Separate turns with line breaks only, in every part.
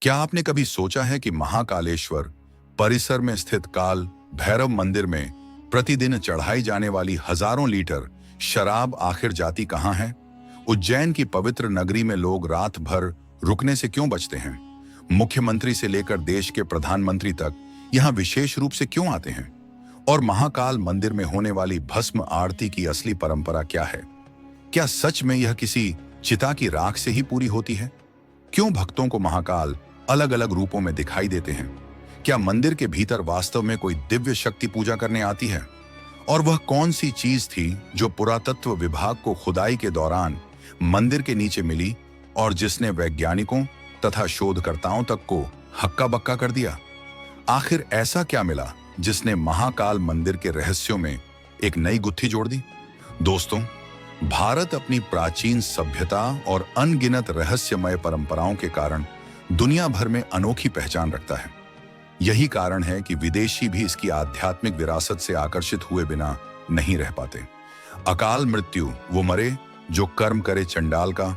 क्या आपने कभी सोचा है कि महाकालेश्वर परिसर में स्थित काल भैरव मंदिर में प्रतिदिन चढ़ाई जाने वाली हजारों लीटर शराब आखिर जाती कहां है? उज्जैन की पवित्र नगरी में लोग रात भर रुकने से क्यों बचते हैं? मुख्यमंत्री से लेकर देश के प्रधानमंत्री तक यहां विशेष रूप से क्यों आते हैं? और महाकाल मंदिर में होने वाली भस्म आरती की असली परंपरा क्या है? क्या सच में यह किसी चिता की राख से ही पूरी होती है? क्यों भक्तों को महाकाल अलग अलग रूपों में दिखाई देते हैं? क्या मंदिर के भीतर वास्तव में कोई दिव्य शक्ति पूजा करने आती है? और वह कौन सी चीज थी जो पुरातत्व विभाग को खुदाई के दौरान मंदिर के नीचे मिली और जिसने वैज्ञानिकों तथा शोधकर्ताओं तक को हक्का बक्का कर दिया? आखिर ऐसा क्या मिला जिसने महाकाल मंदिर के रहस्यों में एक नई गुत्थी जोड़ दी? दोस्तों, भारत अपनी प्राचीन सभ्यता और अनगिनत रहस्यमय परंपराओं के कारण दुनिया भर में अनोखी पहचान रखता है। यही कारण है कि विदेशी भी इसकी आध्यात्मिक विरासत से आकर्षित हुए बिना नहीं रह पाते। अकाल मृत्यु वो मरे जो कर्म करे चंडाल का,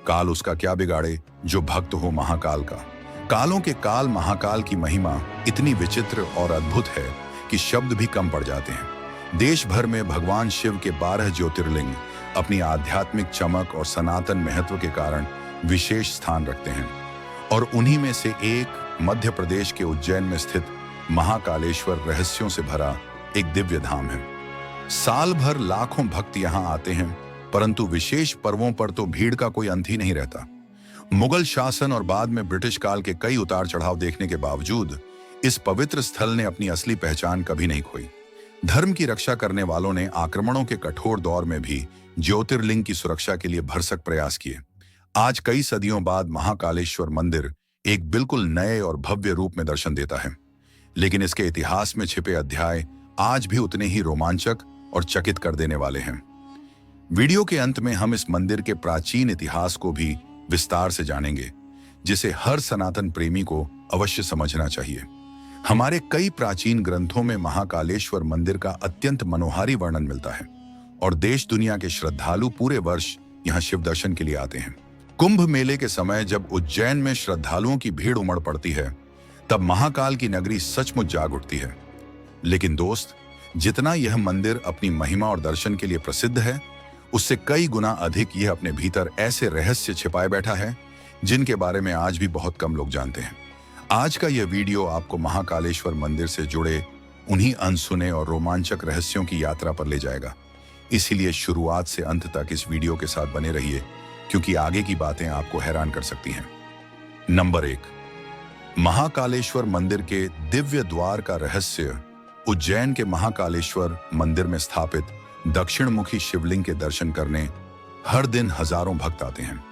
काल उसका क्या बिगाड़े जो भक्त हो महाकाल का। कालों के काल महाकाल की महिमा इतनी विचित्र और अद्भुत है कि शब्द भी कम पड़ जाते हैं। देश भर में भगवान शिव के 12 ज्योतिर्लिंग अपनी आध्यात्मिक चमक और सनातन महत्व के कारण विशेष स्थान रखते हैं, और उन्हीं में से एक मध्य प्रदेश के उज्जैन में स्थित महाकालेश्वर रहस्यों से भरा एक दिव्य धाम है। साल भर लाखों भक्त यहाँ आते हैं, परंतु विशेष पर्वों पर तो भीड़ का कोई अंत ही नहीं रहता। मुगल शासन और बाद में ब्रिटिश काल के कई उतार चढ़ाव देखने के बावजूद इस पवित्र स्थल ने अपनी असली पहचान कभी नहीं खोई। धर्म की रक्षा करने वालों ने आक्रमणों के कठोर दौर में भी ज्योतिर्लिंग की सुरक्षा के लिए भरसक प्रयास किए। आज कई सदियों बाद महाकालेश्वर मंदिर एक बिल्कुल नए और भव्य रूप में दर्शन देता है, लेकिन इसके इतिहास में छिपे अध्याय आज भी उतने ही रोमांचक और चकित कर देने वाले हैं। वीडियो के अंत में हम इस मंदिर के प्राचीन इतिहास को भी विस्तार से जानेंगे, जिसे हर सनातन प्रेमी को अवश्य समझना चाहिए। हमारे कई प्राचीन ग्रंथों में महाकालेश्वर मंदिर का अत्यंत मनोहारी वर्णन मिलता है, और देश दुनिया के श्रद्धालु पूरे वर्ष यहाँ शिव दर्शन के लिए आते हैं। कुंभ मेले के समय जब उज्जैन में श्रद्धालुओं की भीड़ उमड़ पड़ती है, तब महाकाल की नगरी सचमुच जाग उठती है। लेकिन दोस्त, जितना यह मंदिर अपनी महिमा और दर्शन के लिए प्रसिद्ध है, उससे कई गुना अधिक यह अपने भीतर ऐसे रहस्य छिपाए बैठा है जिनके बारे में आज भी बहुत कम लोग जानते हैं। आज का यह वीडियो आपको महाकालेश्वर मंदिर से जुड़े उन्हीं अनसुने और रोमांचक रहस्यों की यात्रा पर ले जाएगा। इसीलिए शुरुआत से अंत तक इस वीडियो के साथ बने रहिए, क्योंकि आगे की बातें आपको हैरान कर सकती हैं। नंबर 1, महाकालेश्वर मंदिर के दिव्य द्वार का रहस्य। उज्जैन के महाकालेश्वर मंदिर में स्थापित दक्षिणमुखी शिवलिंग के दर्शन करने हर दिन हजारों भक्त आते हैं।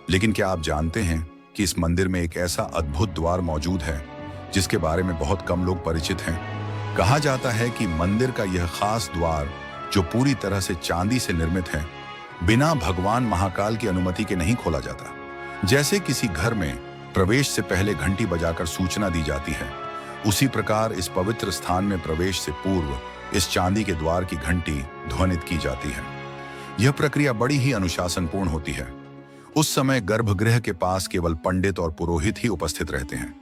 लेकिन क्या आप जानते हैं कि इस मंदिर में एक ऐसा अद्भुत द्वार मौजूद है जिसके बारे में बहुत कम लोग परिचित हैं? कहा जाता है कि मंदिर का यह खास द्वार, जो पूरी तरह से चांदी से निर्मित है, बिना भगवान महाकाल की अनुमति के नहीं खोला जाता। जैसे किसी घर में प्रवेश से पहले घंटी बजाकर सूचना दी जाती है, उसी प्रकार इस पवित्र स्थान में प्रवेश से पूर्व इस चांदी के द्वार की घंटी ध्वनित की जाती है। यह प्रक्रिया बड़ी ही अनुशासनपूर्ण होती है। उस समय गर्भगृह के पास केवल पंडित और पुरोहित ही उपस्थित रहते हैं।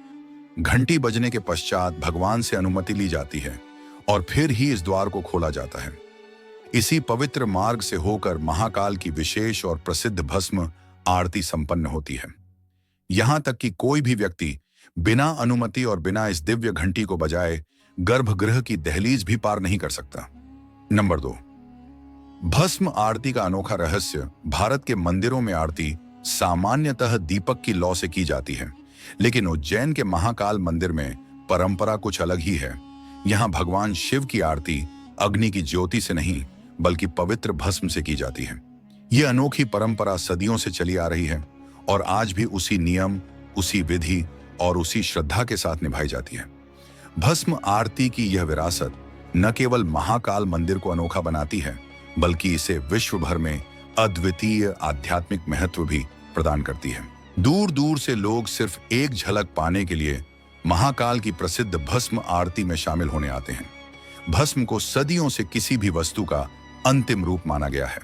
घंटी बजने के पश्चात भगवान से अनुमति ली जाती है और फिर ही इस द्वार को खोला जाता है। इसी पवित्र मार्ग से होकर महाकाल की विशेष और प्रसिद्ध भस्म आरती संपन्न होती है। यहां तक कि कोई भी व्यक्ति बिना अनुमति और बिना इस दिव्य घंटी को बजाए गर्भगृह की दहलीज भी पार नहीं कर सकता। नंबर 2, भस्म आरती का अनोखा रहस्य। भारत के मंदिरों में आरती सामान्यतः दीपक की लौ से की जाती है, लेकिन उज्जैन के महाकाल मंदिर में परंपरा कुछ अलग ही है। यहाँ भगवान शिव की आरती अग्नि की ज्योति से नहीं, बल्कि पवित्र भस्म से की जाती है। यह अनोखी परंपरा सदियों से चली आ रही है और आज भी उसी नियम, उसी विधि और उसी श्रद्धा के साथ निभाई जाती है। भस्म आरती की यह विरासत न केवल महाकाल मंदिर को अनोखा बनाती है, बल्कि इसे विश्व भर में अद्वितीय आध्यात्मिक महत्व भी प्रदान करती है। दूर दूर से लोग सिर्फ एक झलक पाने के लिए महाकाल की प्रसिद्ध भस्म आरती में शामिल होने आते हैं। भस्म को सदियों से किसी भी वस्तु का अंतिम रूप माना गया है।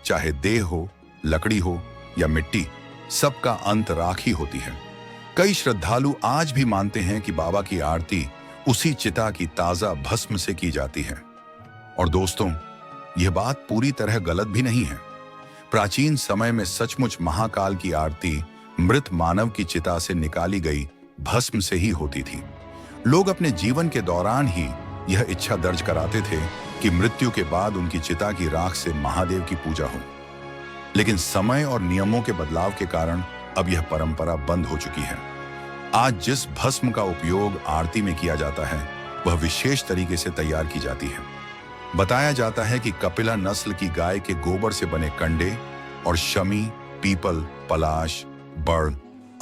चाहे देह हो, लकड़ी हो या मिट्टी, सबका अंत राख ही होती है। कई श्रद्धालु आज भी मानते हैं कि बाबा की आरती उसी चिता की ताजा भस्म से की जाती है। और दोस्तों, यह बात पूरी तरह गलत भी नहीं है। प्राचीन समय में सचमुच महाकाल की आरती मृत मानव की चिता से निकाली गई भस्म से ही होती थी। लोग अपने जीवन के दौरान ही यह इच्छा दर्ज कराते थे कि मृत्यु के बाद उनकी चिता की राख से महादेव की पूजा हो। लेकिन समय और नियमों के बदलाव के कारण अब यह परंपरा बंद हो चुकी है। आज जिस भस्म का उपयोग आरती में किया जाता है वह विशेष तरीके से तैयार की जाती है। बताया जाता है कि कपिला नस्ल की गाय के गोबर से बने कंडे और शमी, पीपल, पलाश, बड़,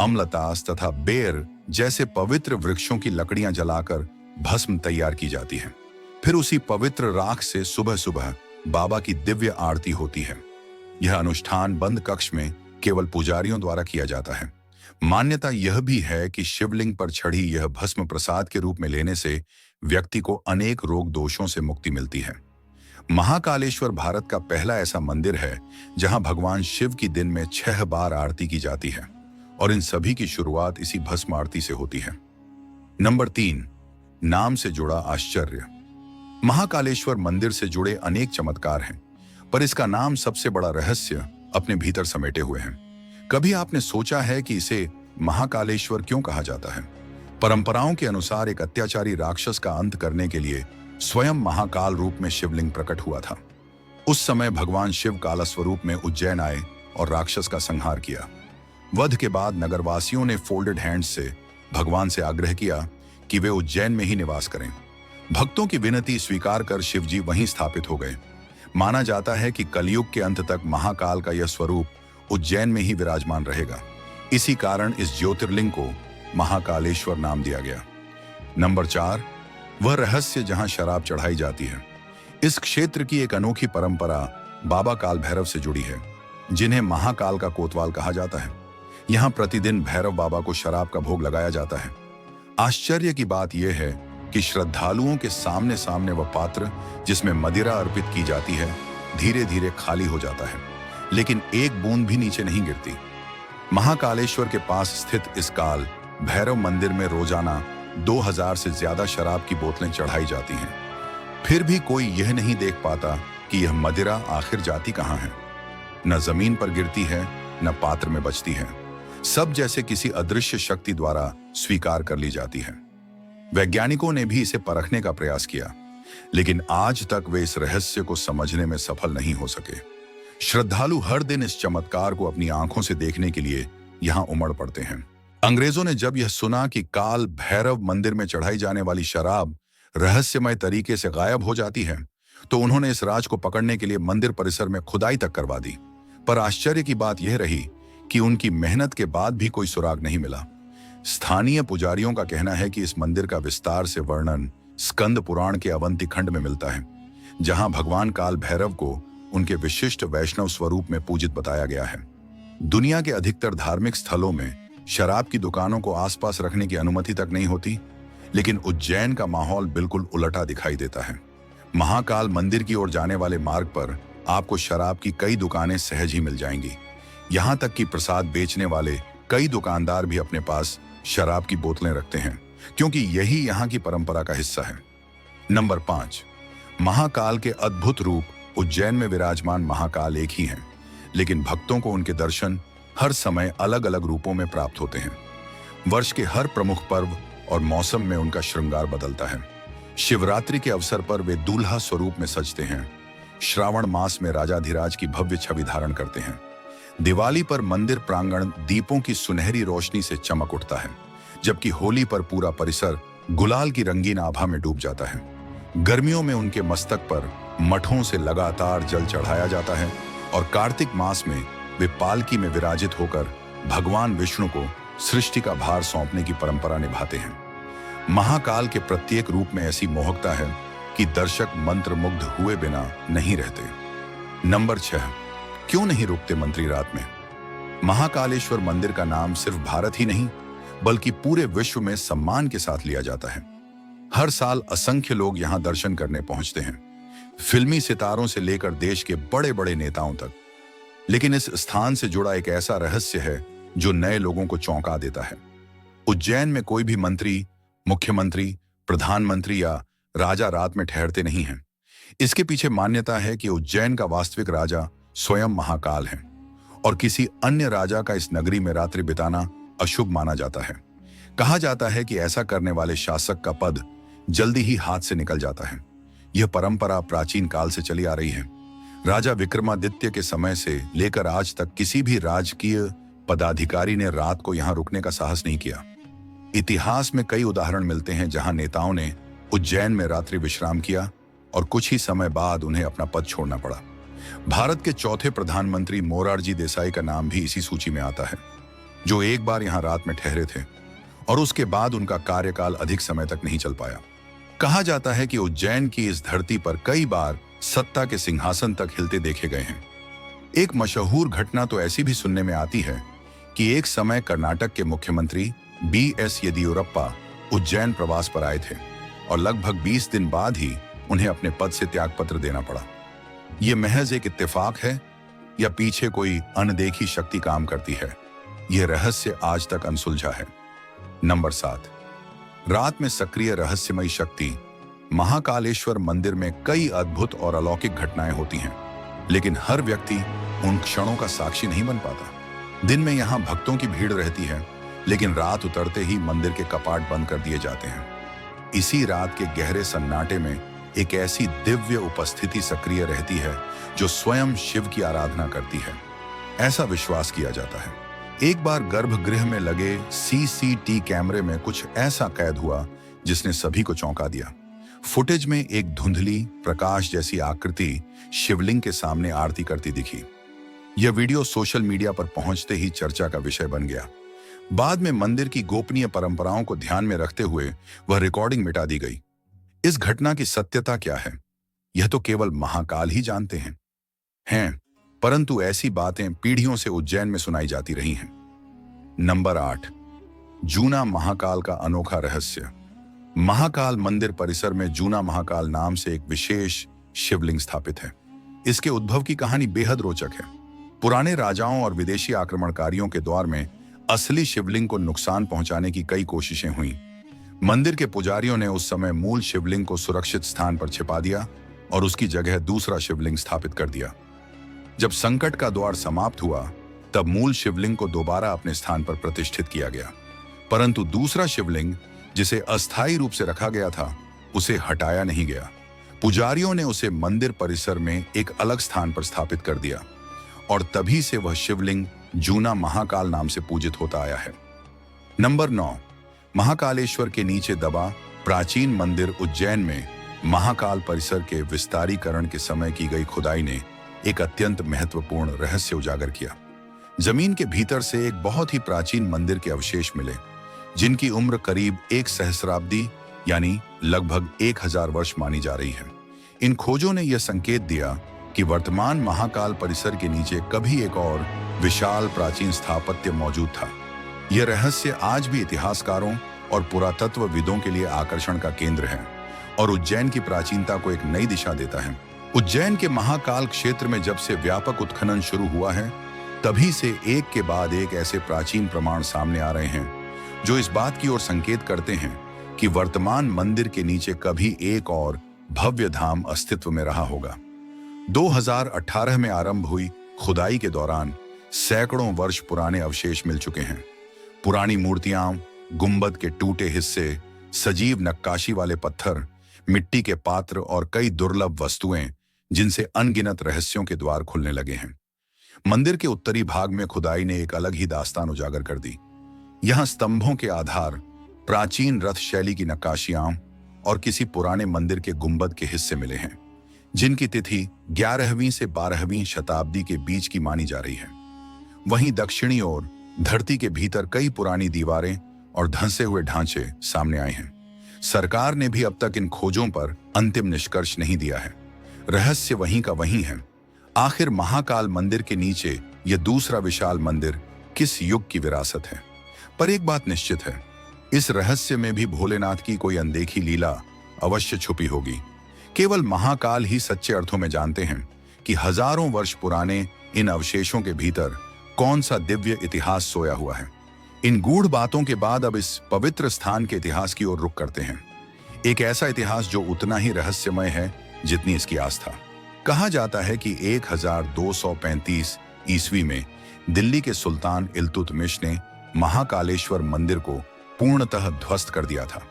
अमलतास तथा बेर जैसे पवित्र वृक्षों की लकड़ियां जलाकर भस्म तैयार की जाती है। फिर उसी पवित्र राख से सुबह सुबह बाबा की दिव्य आरती होती है। यह अनुष्ठान बंद कक्ष में केवल पुजारियों द्वारा किया जाता है। मान्यता यह भी है कि शिवलिंग पर चढ़ी यह भस्म प्रसाद के रूप में लेने से व्यक्ति को अनेक रोग दोषों से मुक्ति मिलती है। महाकालेश्वर भारत का पहला ऐसा मंदिर है जहां भगवान शिव की दिन में 6 बार आरती की जाती है और इन सभी की शुरुआत इसी भस्म आरती से होती है। नंबर 3, नाम से जुड़ा आश्चर्य। महाकालेश्वर मंदिर से जुड़े अनेक चमत्कार हैं, पर इसका नाम सबसे बड़ा रहस्य अपने भीतर समेटे हुए हैं। कभी आपने सोचा है कि इसे महाकालेश्वर क्यों कहा जाता है? परंपराओं के अनुसार एक अत्याचारी राक्षस का अंत करने के लिए स्वयं महाकाल रूप में शिवलिंग प्रकट हुआ था। उस समय भगवान शिव काला स्वरूप में उज्जैन आए और राक्षस का संहार किया। वध के बाद नगरवासियों ने फोल्डेड हैंड्स से भगवान से आग्रह किया कि वे उज्जैन में ही निवास करें। भक्तों की विनती स्वीकार कर शिवजी वहीं स्थापित हो गए। माना जाता है कि कलयुग के अंत तक महाकाल का यह स्वरूप उज्जैन में ही विराजमान रहेगा। इसी कारण इस ज्योतिर्लिंग को महाकालेश्वर नाम दिया गया। नंबर 4, वह रहस्य जहां शराब चढ़ाई जाती है। इस क्षेत्र की एक अनोखी परंपरा बाबा काल भैरव से जुड़ी है, जिन्हें महाकाल का कोतवाल कहा जाता है। यहां प्रतिदिन भैरव बाबा को शराब का भोग लगाया जाता है। आश्चर्य की बात यह है कि श्रद्धालुओं के सामने सामने वह पात्र जिसमें मदिरा अर्पित की जाती है धीरे धीरे खाली हो जाता है, लेकिन एक बूंद भी नीचे नहीं गिरती। महाकालेश्वर के पास स्थित इस काल भैरव मंदिर में रोजाना 2000 से ज्यादा शराब की बोतलें चढ़ाई जाती हैं। फिर भी कोई यह नहीं देख पाता कि यह मदिरा आखिर जाती कहां है। न जमीन पर गिरती है, न पात्र में बचती है। सब जैसे किसी अदृश्य शक्ति द्वारा स्वीकार कर ली जाती है। वैज्ञानिकों ने भी इसे परखने का प्रयास किया, लेकिन आज तक वे इस रहस्य को समझने में सफल नहीं हो सके। श्रद्धालु हर दिन इस चमत्कार को अपनी आंखों से देखने के लिए यहां उमड़ पड़ते हैं। अंग्रेजों ने जब यह सुना कि काल भैरव मंदिर में चढ़ाई जाने वाली शराब रहस्यमय तरीके से गायब हो जाती है, तो उन्होंने इस राज को पकड़ने के लिए मंदिर परिसर में खुदाई तक करवा दी। पर आश्चर्य की बात यह रही कि उनकी मेहनत के बाद भी कोई सुराग नहीं मिला। स्थानीय पुजारियों का कहना है कि इस मंदिर का विस्तार से वर्णन स्कंद पुराण के अवंती खंड में मिलता है, जहां भगवान काल भैरव को उनके विशिष्ट वैष्णव स्वरूप में पूजित बताया गया है। दुनिया के अधिकतर धार्मिक स्थलों में शराब की दुकानों को आसपास रखने की अनुमति तक नहीं होती, लेकिन उज्जैन का माहौल बिल्कुल उलटा दिखाई देता है। महाकाल मंदिर की ओर जाने वाले मार्ग पर आपको शराब की कई दुकानें सहज ही मिल जाएंगी। यहां तक कि प्रसाद बेचने वाले कई दुकानदार भी अपने पास शराब की बोतलें रखते हैं, क्योंकि यही यहां की परंपरा का हिस्सा है। नंबर 5, महाकाल के अद्भुत रूप। उज्जैन में विराजमान महाकाल एक ही हैं, लेकिन भक्तों को उनके दर्शन हर समय अलग अलग रूपों में प्राप्त होते हैं। वर्ष के हर प्रमुख पर्व और मौसम में उनका श्रृंगार बदलता है। शिवरात्रि के अवसर पर वे दूल्हा स्वरूप में सजते हैं। श्रावण मास में राजाधिराज की भव्य छवि धारण करते हैं। दिवाली पर मंदिर प्रांगण दीपों की सुनहरी रोशनी से चमक उठता है, जबकि होली पर पूरा परिसर गुलाल की रंगीन आभा में डूब जाता है। गर्मियों में उनके मस्तक पर मठों से लगातार जल चढ़ाया जाता है और कार्तिक मास में वे पालकी में विराजित होकर भगवान विष्णु को सृष्टि का भार सौंपने की परंपरा निभाते हैं। महाकाल के प्रत्येक रूप में ऐसी मोहकता है कि दर्शक मंत्रमुग्ध हुए बिना नहीं रहते। नंबर 6, क्यों नहीं रुकते मंत्री रात में। महाकालेश्वर मंदिर का नाम सिर्फ भारत ही नहीं बल्कि पूरे विश्व में सम्मान के साथ लिया जाता है। हर साल असंख्य लोग यहां दर्शन करने पहुंचते हैं, फिल्मी सितारों से लेकर देश के बड़े बड़े नेताओं तक। लेकिन इस स्थान से जुड़ा एक ऐसा रहस्य है जो नए लोगों को चौंका देता है। उज्जैन में कोई भी मंत्री, मुख्यमंत्री, प्रधानमंत्री या राजा रात में ठहरते नहीं हैं। इसके पीछे मान्यता है कि उज्जैन का वास्तविक राजा स्वयं महाकाल है और किसी अन्य राजा का इस नगरी में रात्रि बिताना अशुभ माना जाता है। कहा जाता है कि ऐसा करने वाले शासक का पद जल्दी ही हाथ से निकल जाता है। यह परंपरा प्राचीन काल से चली आ रही है। राजा विक्रमादित्य के समय से लेकर आज तक किसी भी राजकीय पदाधिकारी ने रात को यहां रुकने का साहस नहीं किया। इतिहास में कई उदाहरण मिलते हैं जहां नेताओं ने उज्जैन में रात्रि विश्राम किया और कुछ ही समय बाद उन्हें अपना पद छोड़ना पड़ा। भारत के चौथे प्रधानमंत्री मोरारजी देसाई का नाम भी इसी सूची में आता है, जो एक बार यहां रात में ठहरे थे और उसके बाद उनका कार्यकाल अधिक समय तक नहीं चल पाया। कहा जाता है कि उज्जैन की इस धरती पर कई बार सत्ता के सिंहासन तक हिलते देखे गए हैं। एक मशहूर घटना तो ऐसी भी सुनने में आती है कि एक समय कर्नाटक के मुख्यमंत्री BS येदियुरप्पा उज्जैन प्रवास पर आए थे और लगभग 20 दिन बाद ही उन्हें अपने पद से त्यागपत्र देना पड़ा। यह महज एक इत्तेफाक है या पीछे कोई अनदेखी शक्ति काम करती है? यह रहस्य आज तक अनसुलझा है। नंबर 7, रात में सक्रिय रहस्यमयी शक्ति। महाकालेश्वर मंदिर में कई अद्भुत और अलौकिक घटनाएं होती हैं, लेकिन हर व्यक्ति उन क्षणों का साक्षी नहीं बन पाता। दिन में यहां भक्तों की भीड़ रहती है, लेकिन रात उतरते ही मंदिर के कपाट बंद कर दिए जाते हैं। इसी रात के गहरे सन्नाटे में एक ऐसी दिव्य उपस्थिति सक्रिय रहती है जो स्वयं शिव की आराधना करती है। ऐसा विश्वास किया जाता है। एक बार गर्भगृह में लगे CCTV कैमरे में कुछ ऐसा कैद हुआ जिसने सभी को चौंका दिया। फुटेज में एक धुंधली प्रकाश जैसी आकृति शिवलिंग के सामने आरती करती दिखी। यह वीडियो सोशल मीडिया पर पहुंचते ही चर्चा का विषय बन गया। बाद में मंदिर की गोपनीय परंपराओं को ध्यान में रखते हुए वह रिकॉर्डिंग मिटा दी गई। इस घटना की सत्यता क्या है, यह तो केवल महाकाल ही जानते हैं, परंतु ऐसी बातें पीढ़ियों से उज्जैन में सुनाई जाती रही हैं। नंबर 8, जूना महाकाल का अनोखा रहस्य। महाकाल मंदिर परिसर में जूना महाकाल नाम से एक विशेष शिवलिंग स्थापित है। इसके उद्भव की कहानी बेहद रोचक है। पुराने राजाओं और विदेशी आक्रमणकारियों के दौर में असली शिवलिंग को नुकसान पहुंचाने की कई कोशिशें हुई। मंदिर के पुजारियों ने उस समय मूल शिवलिंग को सुरक्षित स्थान पर छिपा दिया और उसकी जगह दूसरा शिवलिंग स्थापित कर दिया। जब संकट का दौर समाप्त हुआ, तब मूल शिवलिंग को दोबारा अपने स्थान पर प्रतिष्ठित किया गया, परंतु दूसरा शिवलिंग जिसे अस्थायी रूप से रखा गया था, उसे हटाया नहीं गया। पुजारियों ने उसे मंदिर परिसर में एक अलग स्थान पर स्थापित कर दिया और तभी से वह शिवलिंग जूना महाकाल नाम से पूजित होता आया है। नंबर 9, महाकालेश्वर के नीचे दबा प्राचीन मंदिर। उज्जैन में महाकाल परिसर के विस्तारीकरण के समय की गई खुदाई ने एक अत्यंत महत्वपूर्ण रहस्य उजागर किया। जमीन के भीतर से एक बहुत ही प्राचीन मंदिर के अवशेष मिले, जिनकी उम्र करीब 1 सहस्राब्दी यानी लगभग 1000 वर्ष मानी जा रही है। इन खोजों ने यह संकेत दिया कि वर्तमान महाकाल परिसर के नीचे कभी एक और विशाल प्राचीन स्थापत्य मौजूद था। यह रहस्य आज भी इतिहासकारों और पुरातत्वविदों के लिए आकर्षण का केंद्र है और उज्जैन की प्राचीनता को एक नई दिशा देता है। उज्जैन के महाकाल क्षेत्र में जब से व्यापक उत्खनन शुरू हुआ है, तभी से एक के बाद एक ऐसे प्राचीन प्रमाण सामने आ रहे हैं जो इस बात की ओर संकेत करते हैं कि वर्तमान मंदिर के नीचे कभी एक और भव्य धाम अस्तित्व में रहा होगा। 2018 में आरंभ हुई खुदाई के दौरान सैकड़ों वर्ष पुराने अवशेष मिल चुके हैं। पुरानी मूर्तियां, गुंबद के टूटे हिस्से, सजीव नक्काशी वाले पत्थर, मिट्टी के पात्र और कई दुर्लभ वस्तुएं जिनसे अनगिनत रहस्यों के द्वार खुलने लगे हैं। मंदिर के उत्तरी भाग में खुदाई ने एक अलग ही दास्तान उजागर कर दी। यहां स्तंभों के आधार, प्राचीन रथ शैली की नक्काशियां और किसी पुराने मंदिर के गुंबद के हिस्से मिले हैं, जिनकी तिथि 11वीं से 12वीं शताब्दी के बीच की मानी जा रही है। वहीं दक्षिणी ओर धरती के भीतर कई पुरानी दीवारें और धंसे हुए ढांचे सामने आए हैं। सरकार ने भी अब तक इन खोजों पर अंतिम निष्कर्ष नहीं दिया है। रहस्य वहीं का वहीं है। आखिर महाकाल मंदिर के नीचे यह दूसरा विशाल मंदिर किस युग की विरासत है? पर एक बात निश्चित है, इस रहस्य में भी भोलेनाथ की कोई अनदेखी लीला अवश्य छुपी होगी। केवल महाकाल ही सच्चे अर्थों में जानते हैं कि हजारों वर्ष पुराने इन अवशेषों के भीतर कौन सा दिव्य इतिहास सोया हुआ है। इन गूढ़ बातों के बाद अब इस पवित्र स्थान के इतिहास की ओर रुख करते हैं। एक ऐसा इतिहास जो उतना ही रहस्यमय है जितनी इसकी आस्था। कहा जाता है कि 1235 ईस्वी में दिल्ली के सुल्तान इल्तुतमिश ने महाकालेश्वर मंदिर को पूर्णतः ध्वस्त कर दिया था।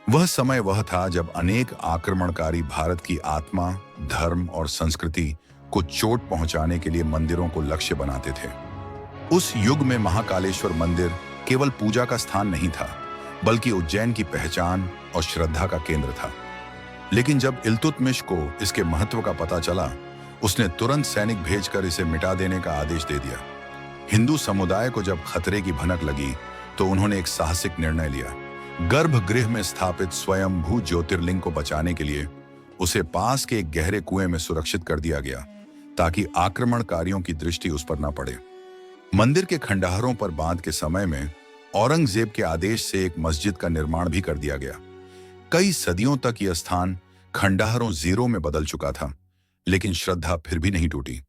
वह समय वह था जब अनेक आक्रमणकारी भारत की आत्मा, धर्म और संस्कृति को चोट पहुंचाने के लिए मंदिरों को लक्ष्य बनाते थे। उस युग में महाकालेश्वर मंदिर केवल पूजा का स्थान नहीं था, बल्कि उज्जैन की पहचान और श्रद्धा का केंद्र था। लेकिन जब इल्तुतमिश को इसके महत्व का पता चला, उसने तुरंत सैनिक भेजकर इसे मिटा देने का आदेश दे दिया। हिंदू समुदाय को जब खतरे की भनक लगी तो उन्होंने एक साहसिक निर्णय लिया। गर्भगृह में स्थापित स्वयंभू ज्योतिर्लिंग को बचाने के लिए उसे पास के एक गहरे कुएं में सुरक्षित कर दिया गया, ताकि आक्रमणकारियों की दृष्टि उस पर न पड़े। मंदिर के खंडहरों पर बांध के समय में औरंगजेब के आदेश से एक मस्जिद का निर्माण भी कर दिया गया। कई सदियों तक यह स्थान खंडहरों जीरो में बदल चुका था, लेकिन श्रद्धा फिर भी नहीं टूटी।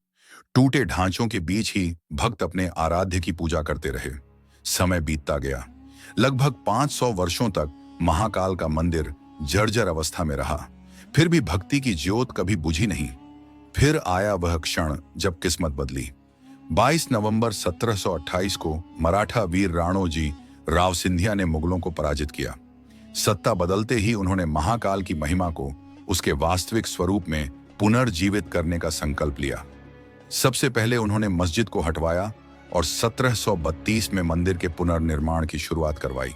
टूटे ढांचों के बीच ही भक्त अपने आराध्य की पूजा करते रहे। समय बीतता गया। लगभग 500 वर्षों तक महाकाल का मंदिर जर्जर अवस्था में रहा। फिर भी भक्ति की ज्योत कभी बुझी नहीं। फिर आया वह क्षण जब किस्मत बदली। 22 नवंबर 1728 को मराठा वीर राणोजी राव सिंधिया ने मुगलों को पराजित किया। सत्ता बदलते ही उन्होंने महाकाल की महिमा को उसके वास्तविक स्वरूप में पुनर्जीवित करने का संकल्प लिया। सबसे पहले उन्होंने मस्जिद को हटवाया और 1732 में मंदिर के पुनर्निर्माण की शुरुआत करवाई।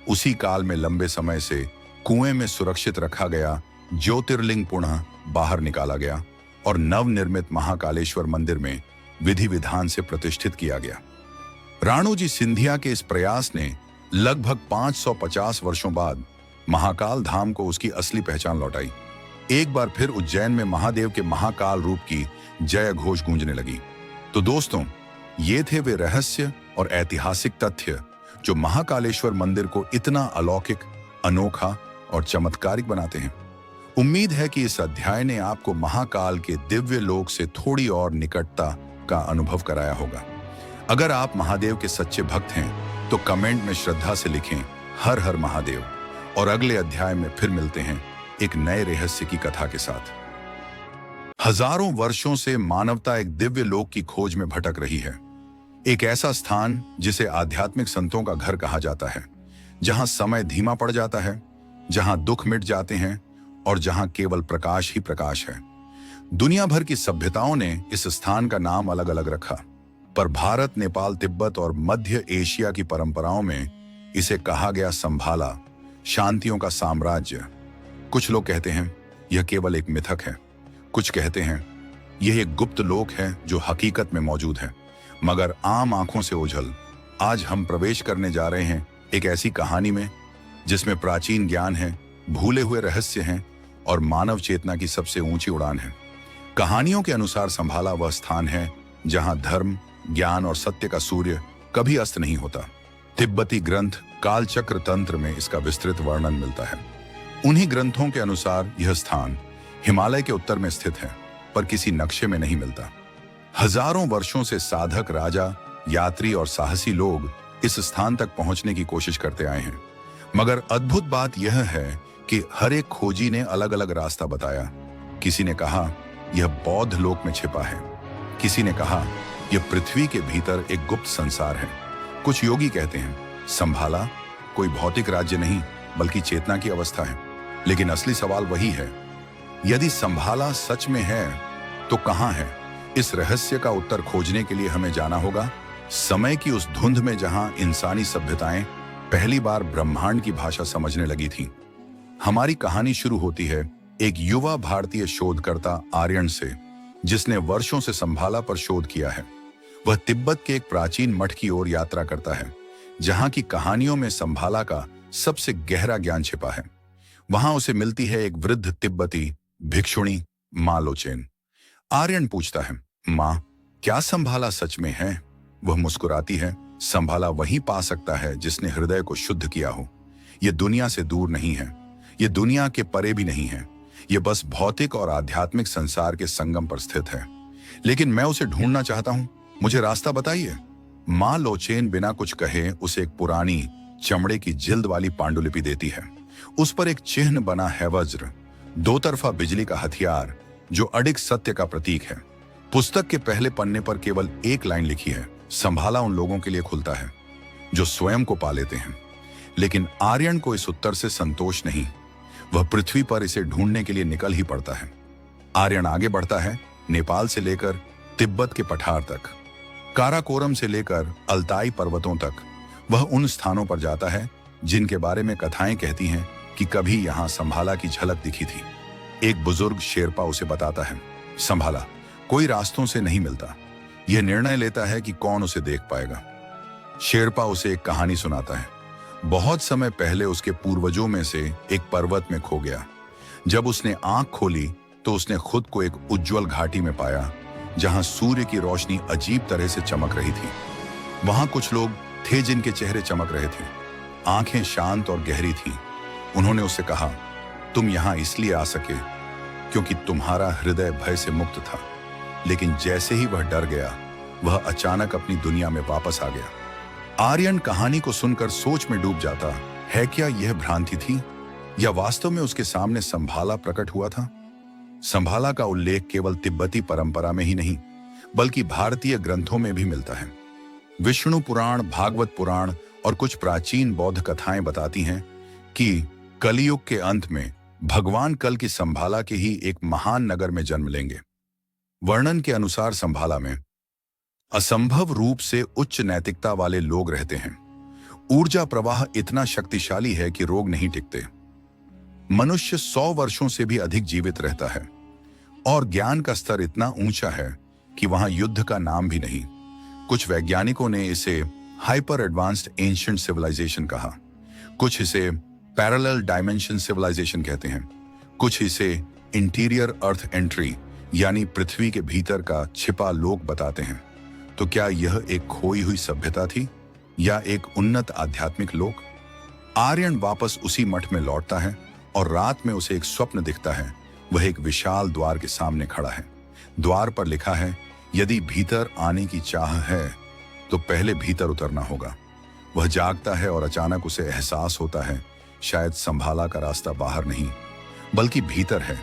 उसी काल में लंबे समय से कुएं में सुरक्षित रखा गया ज्योतिर्लिंग पुनः बाहर निकाला गया और नवनिर्मित महाकालेश्वर मंदिर में विधि विधान से प्रतिष्ठित किया गया। राणोजी सिंधिया के इस प्रयास ने लगभग 550 वर्षों बाद महाकाल धाम को उसकी असली पहचान लौटाई। एक बार फिर उज्जैन में महादेव के महाकाल रूप की जय घोष गूंजने लगी। तो दोस्तों, ये थे वे रहस्य और ऐतिहासिक तथ्य जो महाकालेश्वर मंदिर को इतना अलौकिक, अनोखा और चमत्कारिक बनाते हैं। उम्मीद है कि इस अध्याय ने आपको महाकाल के दिव्य लोक से थोड़ी और निकटता का अनुभव कराया होगा। अगर आप महादेव के सच्चे भक्त हैं तो कमेंट में श्रद्धा से लिखें हर हर महादेव। और अगले अध्याय में फिर मिलते हैं एक नए रहस्य की कथा के साथ। हजारों वर्षों से मानवता एक दिव्य लोक की खोज में भटक रही है। एक ऐसा स्थान जिसे आध्यात्मिक संतों का घर कहा जाता है, जहां समय धीमा पड़ जाता है, जहां दुख मिट जाते हैं और जहां केवल प्रकाश ही प्रकाश है। दुनिया भर की सभ्यताओं ने इस स्थान का नाम अलग अलग रखा, पर भारत, नेपाल, तिब्बत और मध्य एशिया की परंपराओं में इसे कहा गया संभाला, शांतियों का साम्राज्य। कुछ लोग कहते हैं यह केवल एक मिथक है, कुछ कहते हैं यह एक गुप्त लोक है जो हकीकत में मौजूद है, मगर आम आंखों से ओझल। आज हम प्रवेश करने जा रहे हैं एक ऐसी कहानी में जिसमें प्राचीन ज्ञान है, भूले हुए रहस्य हैं और मानव चेतना की सबसे ऊंची उड़ान है। कहानियों के अनुसार संभाला वह स्थान है जहां धर्म, ज्ञान और सत्य का सूर्य कभी अस्त नहीं होता। तिब्बती ग्रंथ कालचक्र तंत्र में इसका विस्तृत वर्णन मिलता है। उन्हीं ग्रंथों के अनुसार यह स्थान हिमालय के उत्तर में स्थित है, पर किसी नक्शे में नहीं मिलता। हजारों वर्षों से साधक, राजा, यात्री और साहसी लोग इस स्थान तक पहुंचने की कोशिश करते आए हैं, मगर अद्भुत बात यह है कि हर एक खोजी ने अलग अलग रास्ता बताया। किसी ने कहा यह बौद्ध लोक में छिपा है, किसी ने कहा यह पृथ्वी के भीतर एक गुप्त संसार है। कुछ योगी कहते हैं संभाला कोई भौतिक राज्य नहीं बल्कि चेतना की अवस्था है। लेकिन असली सवाल वही है, यदि संभाला सच में है तो कहां है? इस रहस्य का उत्तर खोजने के लिए हमें जाना होगा समय की उस धुंध में जहां इंसानी सभ्यताएं पहली बार ब्रह्मांड की भाषा समझने लगी थीं। हमारी कहानी शुरू होती है एक युवा भारतीय शोधकर्ता आर्यन से, जिसने वर्षों से संभाला पर शोध किया है। वह तिब्बत के एक प्राचीन मठ की ओर यात्रा करता है, जहां की कहानियों में संभाला का सबसे गहरा ज्ञान छिपा है। वहां उसे मिलती है एक वृद्ध तिब्बती भिक्षुणी मां लोचेन। आर्यन पूछता है, मां, क्या संभाला सच में है? वह मुस्कुराती है, संभाला वही पा सकता है जिसने हृदय को शुद्ध किया हो। यह दुनिया से दूर नहीं है, यह दुनिया के परे भी नहीं है, यह बस भौतिक और आध्यात्मिक संसार के संगम पर स्थित है। लेकिन मैं उसे ढूंढना चाहता हूं, मुझे रास्ता बताइए। माँ लोचेन बिना कुछ कहे उसे एक पुरानी चमड़े की जिल्द वाली पांडुलिपि देती है। उस पर एक चिन्ह बना है, वज्र, दो तरफा बिजली का हथियार, जो अडिग सत्य का प्रतीक है। पुस्तक के पहले पन्ने पर केवल एक लाइन लिखी है, संभाला उन लोगों के लिए खुलता है जो स्वयं को पा लेते हैं। लेकिन आर्यन को इस उत्तर से संतोष नहीं। वह पृथ्वी पर इसे ढूंढने के लिए निकल ही पड़ता है। आर्यन आगे बढ़ता है, नेपाल से लेकर तिब्बत के पठार तक, काराकोरम से लेकर अल्ताई पर्वतों तक। वह उन स्थानों पर जाता है जिनके बारे में कथाएं कहती हैं कि कभी यहां संभाला की झलक दिखी थी। एक बुजुर्ग शेरपा उसे बताता है, संभाला कोई रास्तों से नहीं मिलता। यह निर्णय लेता है कि कौन उसे देख पाएगा। शेरपा उसे एक कहानी सुनाता है। बहुत समय पहले उसके पूर्वजों में से एक पर्वत में खो गया। जब उसने आंख खोली तो उसने खुद को एक उज्जवल घाटी में पाया, जहां सूर्य की रोशनी अजीब तरह से चमक रही थी। वहां कुछ लोग थे जिनके चेहरे चमक रहे थे, आंखें शांत और गहरी थीं। उन्होंने उससे कहा, तुम यहां इसलिए आ सके क्योंकि तुम्हारा हृदय भय से मुक्त था। लेकिन जैसे ही वह डर गया, वह अचानक अपनी दुनिया में वापस आ गया। आर्यन कहानी को सुनकर सोच में डूब जाता है, क्या यह भ्रांति थी या वास्तव में उसके सामने संभाला प्रकट हुआ था। संभाला का उल्लेख केवल तिब्बती परंपरा में ही नहीं, बल्कि भारतीय ग्रंथों में भी मिलता है। विष्णु पुराण, भागवत पुराण और कुछ प्राचीन बौद्ध कथाएं बताती हैं कि कलियुग के अंत में भगवान कल की संभाला के ही एक महान नगर में जन्म लेंगे। वर्णन के अनुसार संभाला में असंभव रूप से उच्च नैतिकता वाले लोग रहते हैं। ऊर्जा प्रवाह इतना शक्तिशाली है कि रोग नहीं टिकते। मनुष्य 100 वर्षों से भी अधिक जीवित रहता है और ज्ञान का स्तर इतना ऊंचा है कि वहां युद्ध का नाम भी नहीं। कुछ वैज्ञानिकों ने इसे हाइपर एडवांस्ड एंशिएंट सिविलाइजेशन कहा, कुछ इसे पैरेलल डायमेंशन सिविलाइजेशन कहते हैं, कुछ इसे इंटीरियर अर्थ एंट्री यानी पृथ्वी के भीतर का छिपा लोक बताते हैं। तो क्या यह एक खोई हुई सभ्यता थी या एक उन्नत आध्यात्मिक लोक? आर्यन वापस उसी मठ में लौटता है और रात में उसे एक स्वप्न दिखता है। वह एक विशाल द्वार के सामने खड़ा है। द्वार पर लिखा है, यदि भीतर आने की चाह है तो पहले भीतर उतरना होगा। वह जागता है और अचानक उसे एहसास होता है, शायद संभाला का रास्ता बाहर नहीं बल्कि भीतर है।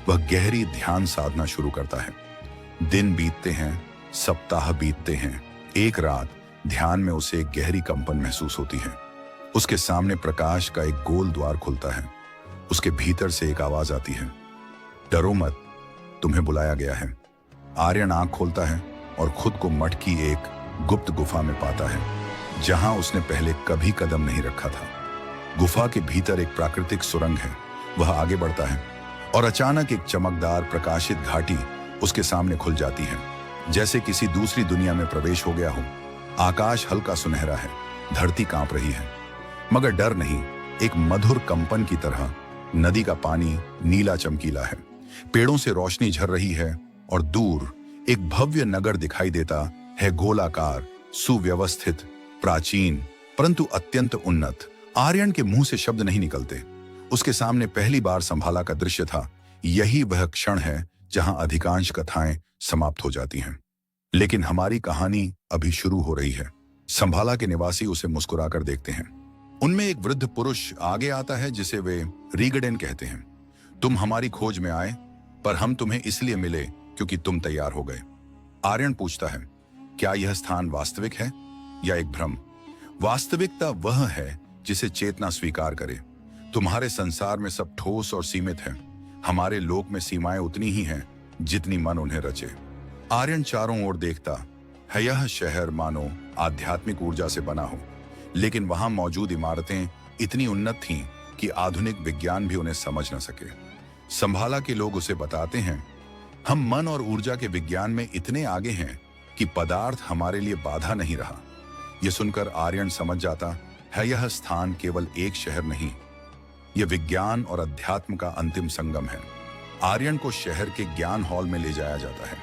वह गहरी ध्यान साधना शुरू करता है। दिन बीतते हैं, सप्ताह बीतते हैं। एक रात ध्यान में उसे एक गहरी कंपन महसूस होती है। उसके सामने प्रकाश का एक गोल द्वार खुलता है। उसके भीतर से एक आवाज आती है, डरो मत, तुम्हें बुलाया गया है। आर्यन आंख खोलता है और खुद को मठ की एक गुप्त गुफा में पाता है, जहां उसने पहले कभी कदम नहीं रखा था। गुफा के भीतर एक प्राकृतिक सुरंग है। वह आगे बढ़ता है और अचानक एक चमकदार प्रकाशित घाटी उसके सामने खुल जाती है, जैसे किसी दूसरी दुनिया में प्रवेश हो गया हो। आकाश हल्का सुनहरा है, धरती कांप रही है, मगर डर नहीं, एक मधुर कंपन की तरह। नदी का पानी नीला चमकीला है, पेड़ों से रोशनी झर रही है और दूर एक भव्य नगर दिखाई देता है, गोलाकार, सुव्यवस्थित, प्राचीन परंतु अत्यंत उन्नत। आर्यन के मुंह से शब्द नहीं निकलते। उसके सामने पहली बार संभाला का दृश्य था। यही वह क्षण है जहां अधिकांश कथाएं समाप्त हो जाती हैं, लेकिन हमारी कहानी अभी शुरू हो रही है। संभाला के निवासी उसे मुस्कुराकर देखते हैं। उनमें एक वृद्ध पुरुष आगे आता है जिसे वे रीगडेन कहते हैं। तुम हमारी खोज में आए, पर हम तुम्हें इसलिए मिले क्योंकि तुम तैयार हो गए। आर्यन पूछता है, क्या यह स्थान वास्तविक है या एक भ्रम? वास्तविकता वह है जिसे चेतना स्वीकार करे। तुम्हारे संसार में सब ठोस और सीमित है, हमारे लोक में सीमाएं उतनी ही हैं जितनी मन उन्हें रचे। आर्यन चारों ओर देखता है। यह शहर मानो आध्यात्मिक ऊर्जा से बना हो, लेकिन वहां मौजूद इमारतें इतनी उन्नत थीं कि आधुनिक विज्ञान भी उन्हें समझ न सके। संभाला के लोग उसे बताते हैं, हम मन और ऊर्जा के विज्ञान में इतने आगे हैं कि पदार्थ हमारे लिए बाधा नहीं रहा। यह सुनकर आर्यन समझ जाता है, यह स्थान केवल एक शहर नहीं, यह विज्ञान और अध्यात्म का अंतिम संगम है। आर्यन को शहर के ज्ञान हॉल में ले जाया जाता है।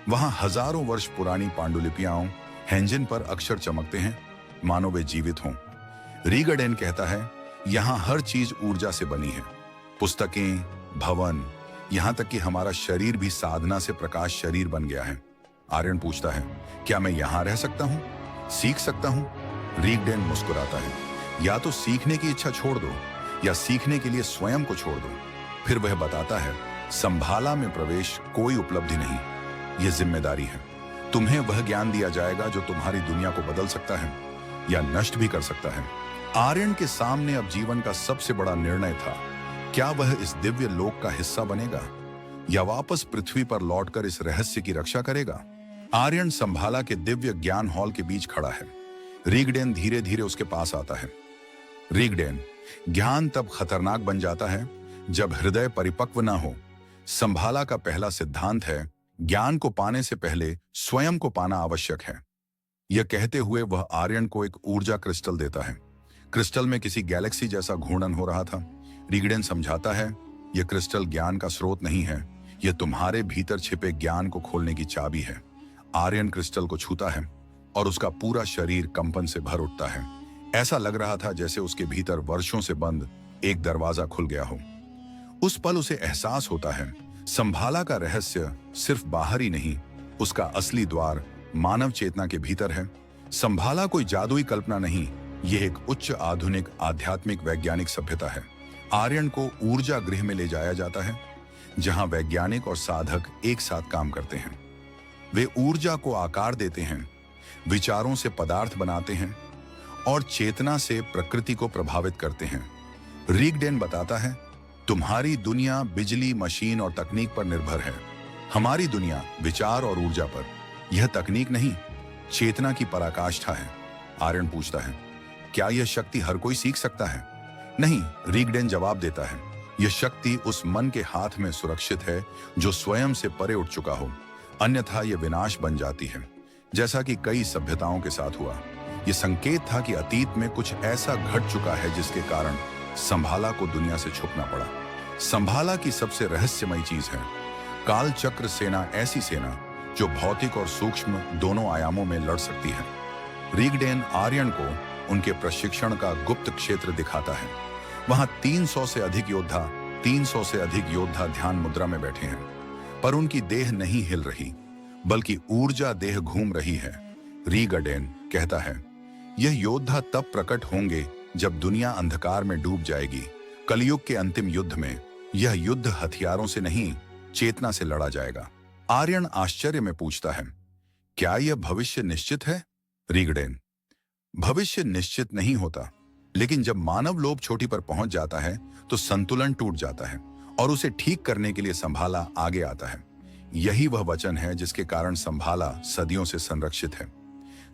वहां हजारों वर्ष पुरानी पांडुलिपियां हैंजन पर अक्षर चमकते हैं, मानो वे जीवित हों। रीगडेन कहता है, यहाँ हर चीज ऊर्जा से बनी है, पुस्तकें, भवन, यहाँ तक कि हमारा शरीर भी साधना से प्रकाश शरीर बन गया है। आर्यन पूछता है, क्या मैं यहाँ रह सकता हूँ? सीख सकता हूं? रीगडेन मुस्कुराता है। या तो सीखने की इच्छा छोड़ दो या सीखने के लिए स्वयं को छोड़ दो। फिर वह बताता है, संभाला में प्रवेश कोई उपलब्धि नहीं, यह जिम्मेदारी है। तुम्हें वह ज्ञान दिया जाएगा जो तुम्हारी दुनिया को बदल सकता है या नष्ट भी कर सकता है। आर्यन के सामने अब जीवन का सबसे बड़ा निर्णय था। क्या वह इस दिव्य लोक का हिस्सा बनेगा या वापस पृथ्वी पर लौटकर इस रहस्य की रक्षा करेगा? आर्यन संभाला के दिव्य ज्ञान हॉल के बीच खड़ा है। रीगडेन धीरे धीरे उसके पास आता है। रीगडेन, ज्ञान तब खतरनाक बन जाता है जब हृदय परिपक्व ना हो। संभाला का पहला सिद्धांत है, ज्ञान को पाने से पहले स्वयं को पाना आवश्यक है। यह कहते हुए वह आर्यन को एक ऊर्जा क्रिस्टल देता है। क्रिस्टल में किसी गैलेक्सी जैसा घूर्णन हो रहा था। रीगडेन समझाता है, यह क्रिस्टल ज्ञान का स्रोत नहीं है, यह तुम्हारे भीतर छिपे ज्ञान को खोलने की चाबी है। आर्यन क्रिस्टल को छूता है और उसका पूरा शरीर कंपन से भर उठता है। ऐसा लग रहा था जैसे उसके भीतर वर्षों से बंद एक दरवाजा खुल गया हो। उस पल उसे एहसास होता है, संभाला का रहस्य सिर्फ बाहर ही नहीं, उसका असली द्वार मानव चेतना के भीतर है। संभाला कोई जादुई कल्पना नहीं, यह एक उच्च आधुनिक आध्यात्मिक वैज्ञानिक सभ्यता है। आर्यन को ऊर्जा गृह में ले जाया जाता है, जहां वैज्ञानिक और साधक एक साथ काम करते हैं। वे ऊर्जा को आकार देते हैं, विचारों से पदार्थ बनाते हैं और चेतना से प्रकृति को प्रभावित करते हैं। रीगडेन बताता है, तुम्हारी दुनिया बिजली, मशीन और तकनीक पर निर्भर है। हमारी दुनिया विचार और ऊर्जा पर। यह तकनीक नहीं, चेतना की पराकाष्ठा है। आर्यन पूछता है, क्या यह शक्ति हर कोई सीख सकता है? नहीं, रीगडेन जवाब देता है, यह शक्ति उस मन के हाथ में सुरक्षित है जो स्वयं से परे उठ चुका हो, अन्यथा यह विनाश बन जाती है, जैसा कि कई सभ्यताओं के साथ हुआ। यह संकेत था कि अतीत में कुछ ऐसा घट चुका है जिसके कारण संभाला को दुनिया से छुपना पड़ा। संभाला की सबसे रहस्यमयी चीज है काल चक्र सेना, ऐसी सेना जो भौतिक और सूक्ष्म दोनों आयामों में लड़ सकती है। रीगडेन आर्यन को उनके प्रशिक्षण का गुप्त क्षेत्र दिखाता है। वहां 300 से अधिक योद्धा ध्यान मुद्रा में बैठे हैं, पर उनकी देह नहीं हिल रही, बल्कि ऊर्जा देह घूम रही है। रीगडेन कहता है, यह योद्धा तब प्रकट होंगे जब दुनिया अंधकार में डूब जाएगी। कलयुग के अंतिम युद्ध में यह युद्ध हथियारों से नहीं, चेतना से लड़ा जाएगा। आर्यन आश्चर्य में पूछता है, क्या यह भविष्य निश्चित है? रीगडेन, भविष्य निश्चित नहीं होता, लेकिन जब मानव लोभ चोटी पर पहुंच जाता है तो संतुलन टूट जाता है और उसे ठीक करने के लिए संभाला आगे आता है। यही वह वचन है जिसके कारण संभाला सदियों से संरक्षित है।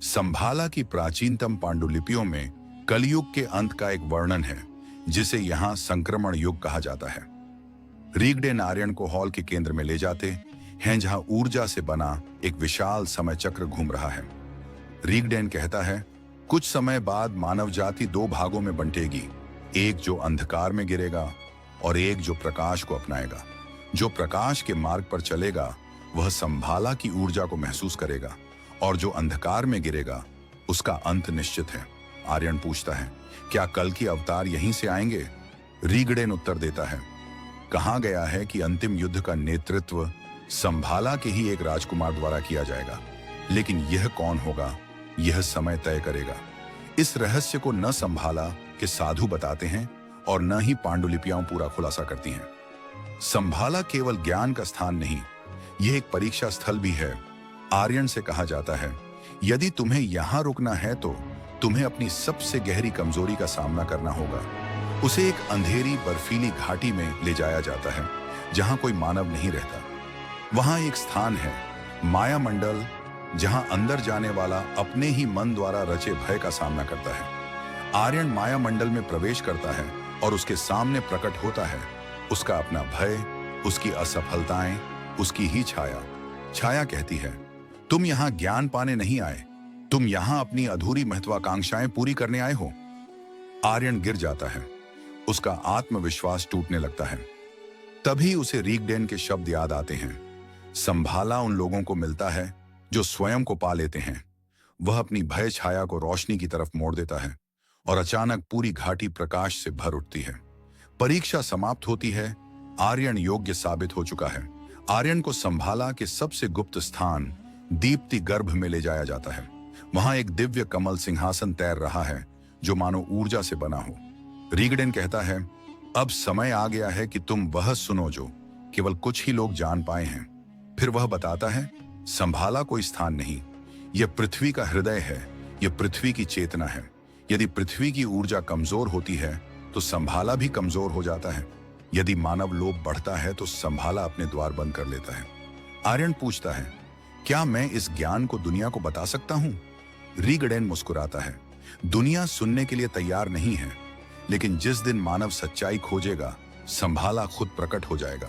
संभाला की प्राचीनतम पांडुलिपियों में कलयुग के अंत का एक वर्णन है, जिसे यहां संक्रमण युग कहा जाता है। रीगडेन आर्यन को हॉल के केंद्र में ले जाते हैं, जहां ऊर्जा से बना एक विशाल समय चक्र घूम रहा है। रीगडेन कहता है, कुछ समय बाद मानव जाति दो भागों में बंटेगी, एक जो अंधकार में गिरेगा और एक जो प्रकाश को अपनाएगा। जो प्रकाश के मार्ग पर चलेगा वह संभाला की ऊर्जा को महसूस करेगा, और जो अंधकार में गिरेगा उसका अंत निश्चित है। आर्यन पूछता है, क्या कल की अवतार यहीं से आएंगे? रीगडेन उत्तर देता है, कहा गया है कि अंतिम युद्ध का नेतृत्व संभाला के ही एक राजकुमार द्वारा किया जाएगा, लेकिन यह कौन होगा यह समय तय करेगा। इस रहस्य को न संभाला के साधु बताते हैं और न ही पांडुलिपियां पूरा खुलासा करती हैं। संभाला केवल ज्ञान का स्थान नहीं, यह एक परीक्षा स्थल भी है। आर्यन से कहा जाता है, यदि तुम्हें यहां रुकना है तो तुम्हें अपनी सबसे गहरी कमजोरी का सामना करना होगा। उसे एक अंधेरी बर्फीली घाटी में ले जाया जाता है जहां कोई मानव नहीं रहता। वहां एक स्थान है, माया मंडल, जहां अंदर जाने वाला अपने ही मन द्वारा रचे भय का सामना करता है। आर्यन माया मंडल में प्रवेश करता है और उसके सामने प्रकट होता है उसका अपना भय, उसकी असफलताएं, उसकी ही छाया। छाया कहती है, तुम यहां ज्ञान पाने नहीं आए, तुम यहां अपनी अधूरी महत्वाकांक्षाएं पूरी करने आए हो। आर्यन गिर जाता है, उसका आत्मविश्वास टूटने लगता है। तभी उसे रीगडेन के शब्द याद आते हैं, संभाला उन लोगों को मिलता है जो स्वयं को पा लेते हैं। वह अपनी भय छाया को रोशनी की तरफ मोड़ देता है और अचानक पूरी घाटी प्रकाश से भर उठती है। परीक्षा समाप्त होती है। आर्यन योग्य साबित हो चुका है। आर्यन को संभाला के सबसे गुप्त स्थान दीप्ति गर्भ में ले जाया जाता है। वहां एक दिव्य कमल सिंहासन तैर रहा है जो मानो ऊर्जा से बना हो। रीगडेन कहता है, अब समय आ गया है कि तुम वह सुनो जो केवल कुछ ही लोग जान पाए हैं। फिर वह बताता है, संभाला कोई स्थान नहीं, यह पृथ्वी का हृदय है, यह पृथ्वी की चेतना है। यदि पृथ्वी की ऊर्जा कमजोर होती है तो संभाला भी कमजोर हो जाता है। यदि मानव लोभ बढ़ता है तो संभाला अपने द्वार बंद कर लेता है। आर्यन पूछता है, क्या मैं इस ज्ञान को दुनिया को बता सकता हूं? रीगडेन मुस्कुराता है, दुनिया सुनने के लिए तैयार नहीं है, लेकिन जिस दिन मानव सच्चाई खोजेगा संभाला खुद प्रकट हो जाएगा।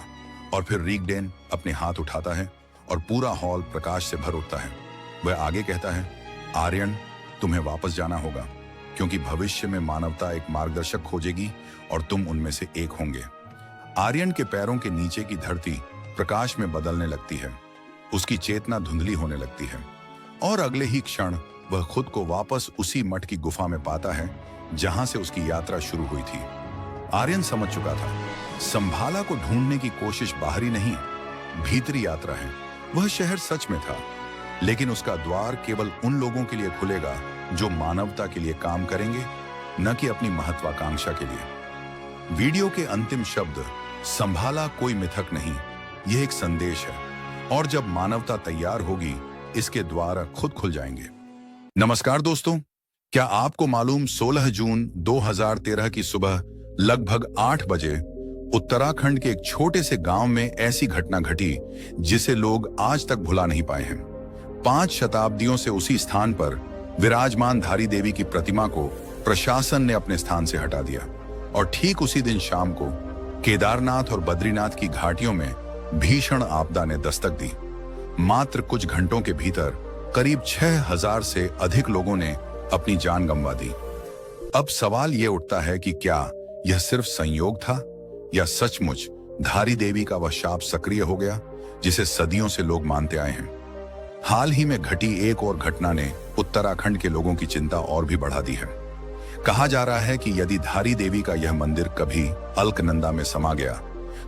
और फिर रीगडेन अपने हाथ उठाता है और पूरा हॉल प्रकाश से भर उठता है। वह आगे कहता है, आर्यन, तुम्हें वापस जाना होगा, क्योंकि भविष्य में मानवता एक मार्गदर्शक खोजेगी और तुम उनमें से एक होंगे। आर्यन के पैरों के नीचे की धरती प्रकाश में बदलने लगती है, उसकी चेतना धुंधली होने लगती है और अगले ही क्षण वह खुद को वापस उसी मठ की गुफा में पाता है जहां से उसकी यात्रा शुरू हुई थी। आर्यन समझ चुका था, संभाला को ढूंढने की कोशिश बाहरी नहीं, भीतरी यात्रा है। वह शहर सच में था, लेकिन उसका द्वार केवल उन लोगों के लिए खुलेगा जो मानवता के लिए काम करेंगे, न कि अपनी महत्वाकांक्षा के लिए। वीडियो के अंतिम शब्द, संभाला कोई मिथक नहीं, यह एक संदेश है, और जब मानवता तैयार होगी इसके द्वार खुद खुल जाएंगे। नमस्कार दोस्तों, क्या आपको मालूम 16 जून 2013 की सुबह लगभग 8 बजे उत्तराखंड के एक छोटे से गांव में ऐसी घटना घटी जिसे लोग आज तक भुला नहीं पाए हैं। 5 शताब्दियों से उसी स्थान पर विराजमान धारी देवी की प्रतिमा को प्रशासन ने अपने स्थान से हटा दिया और ठीक उसी दिन शाम को केदारनाथ और बद्रीनाथ की घाटियों में भीषण आपदा ने दस्तक दी। मात्र कुछ घंटों के भीतर करीब 6000 से अधिक लोगों ने अपनी जान गंवा दी। अब सवाल यह उठता है कि क्या यह सिर्फ संयोग था या सचमुच धारी देवी का वह शाप सक्रिय हो गया जिसे सदियों से लोग मानते आए हैं। हाल ही में घटी एक और घटना ने उत्तराखंड के लोगों की चिंता और भी बढ़ा दी है। कहा जा रहा है कि यदि धारी देवी का यह मंदिर कभी अलकनंदा में समा गया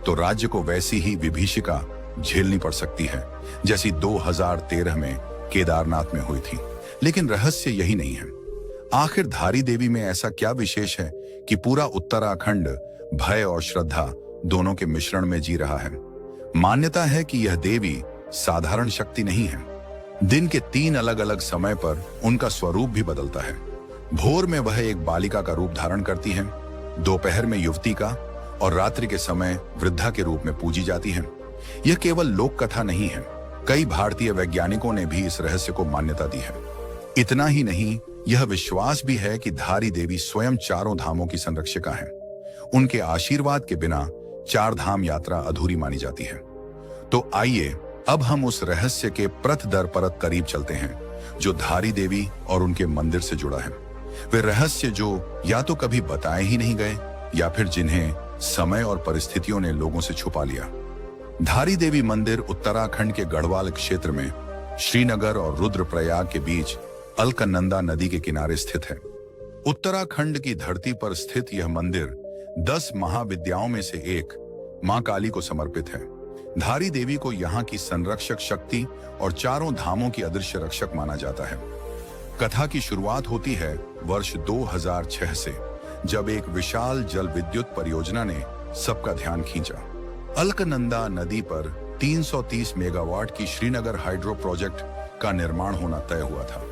तो राज्य को वैसी ही विभीषिका झेलनी पड़ सकती है जैसी 2013 में केदारनाथ में हुई थी। लेकिन रहस्य यही नहीं है। आखिर धारी देवी में ऐसा क्या विशेष है कि पूरा उत्तराखंड भय और श्रद्धा दोनों के मिश्रण में जी रहा है? मान्यता है कि यह देवी साधारण शक्ति नहीं है। दिन के 3 अलग अलग समय पर उनका स्वरूप भी बदलता है। भोर में वह एक बालिका का रूप धारण करती है, दोपहर में युवती का और रात्रि के समय वृद्धा के रूप में पूजी जाती है। यह केवल लोक कथा नहीं है, कई भारतीय वैज्ञानिकों ने भी इस रहस्य को मान्यता दी है। इतना ही नहीं, यह विश्वास भी है कि धारी देवी स्वयं चारों धामों की संरक्षिका है। उनके आशीर्वाद के बिना 4 धाम यात्रा अधूरी मानी जाती है। तो आइए अब हम उस रहस्य के प्रथ दर परत करीब चलते हैं जो धारी देवी और उनके मंदिर से जुड़ा है। वे रहस्य जो या तो कभी बताए ही नहीं गए या फिर जिन्हें समय और परिस्थितियों ने लोगों से छुपा लिया। धारी देवी मंदिर उत्तराखंड के गढ़वाल क्षेत्र में श्रीनगर और रुद्रप्रयाग के बीच अलकनंदा नदी के किनारे स्थित है। उत्तराखंड की धरती पर स्थित यह मंदिर 10 महाविद्याओं में से एक मां काली को समर्पित है। धारी देवी को यहाँ की संरक्षक शक्ति और चारों धामों की अदृश्य रक्षक माना जाता है। कथा की शुरुआत होती है वर्ष 2006 से, जब एक विशाल जल विद्युत परियोजना ने सबका ध्यान खींचा। अलकनंदा नदी पर 330 मेगावाट की श्रीनगर हाइड्रो प्रोजेक्ट का निर्माण होना तय हुआ था।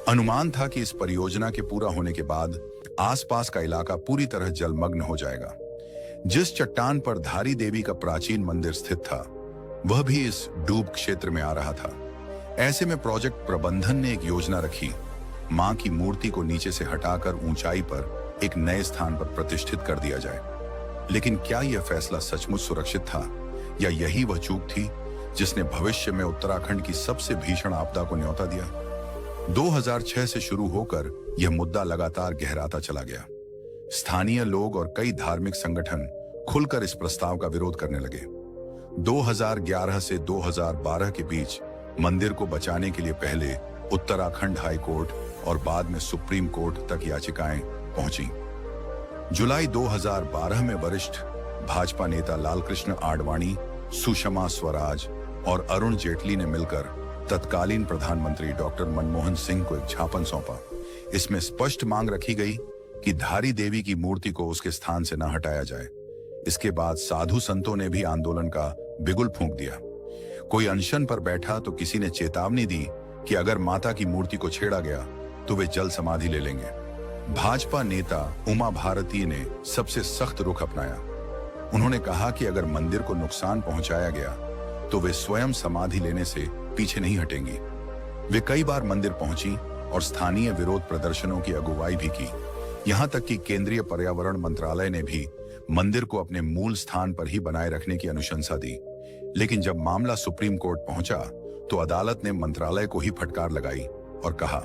अनुमान था कि इस परियोजना के पूरा होने के बाद आसपास का इलाका पूरी तरह जलमग्न हो जाएगा। जिस चट्टान पर धारी देवी का प्राचीन मंदिर स्थित था, वह भी इस डूब क्षेत्र में आ रहा था। ऐसे में प्रोजेक्ट प्रबंधन ने एक योजना रखी, मां की मूर्ति को नीचे से हटाकर ऊंचाई पर एक नए स्थान पर प्रतिष्ठित कर दिया जाए। लेकिन क्या यह फैसला सचमुच सुरक्षित था या यही वह चूक थी जिसने भविष्य में उत्तराखंड की सबसे भीषण आपदा को न्योता दिया? 2006 से शुरू होकर यह मुद्दा लगातार गहराता चला गया। स्थानीय लोग और कई धार्मिक संगठन खुलकर इस प्रस्ताव का विरोध करने लगे। 2011 से 2012 के बीच मंदिर को बचाने के लिए पहले उत्तराखंड हाई कोर्ट और बाद में सुप्रीम कोर्ट तक याचिकाएं पहुंची। जुलाई 2012 में वरिष्ठ भाजपा नेता लालकृष्ण आडवाणी, सुषमा स्वराज और अरुण जेटली ने मिलकर तत्कालीन प्रधानमंत्री डॉक्टर मनमोहन सिंह को एक ज्ञापन सौंपा। इसमें स्पष्ट मांग रखी गई कि धारी देवी की मूर्ति को उसके स्थान से न हटाया जाए। इसके बाद साधु संतों ने भी आंदोलन का बिगुल फूंक दिया। कोई अनशन पर बैठा तो किसी ने चेतावनी दी कि अगर माता की मूर्ति को छेड़ा गया तो वे जल समाधि ले लेंगे। भाजपा नेता उमा भारती ने सबसे सख्त रुख अपनाया। उन्होंने कहा कि अगर मंदिर को नुकसान पहुंचाया गया तो वे स्वयं समाधि लेने से पीछे नहीं हटेंगी। वे कई बार मंदिर पहुंची और स्थानीय विरोध प्रदर्शनों की अगुवाई भी की। यहां तक कि केंद्रीय पर्यावरण मंत्रालय ने भी मंदिर को अपने मूल स्थान पर ही बनाए रखने की अनुशंसा दी। लेकिन जब मामला सुप्रीम कोर्ट पहुंचा तो अदालत ने मंत्रालय को ही फटकार लगाई और कहा,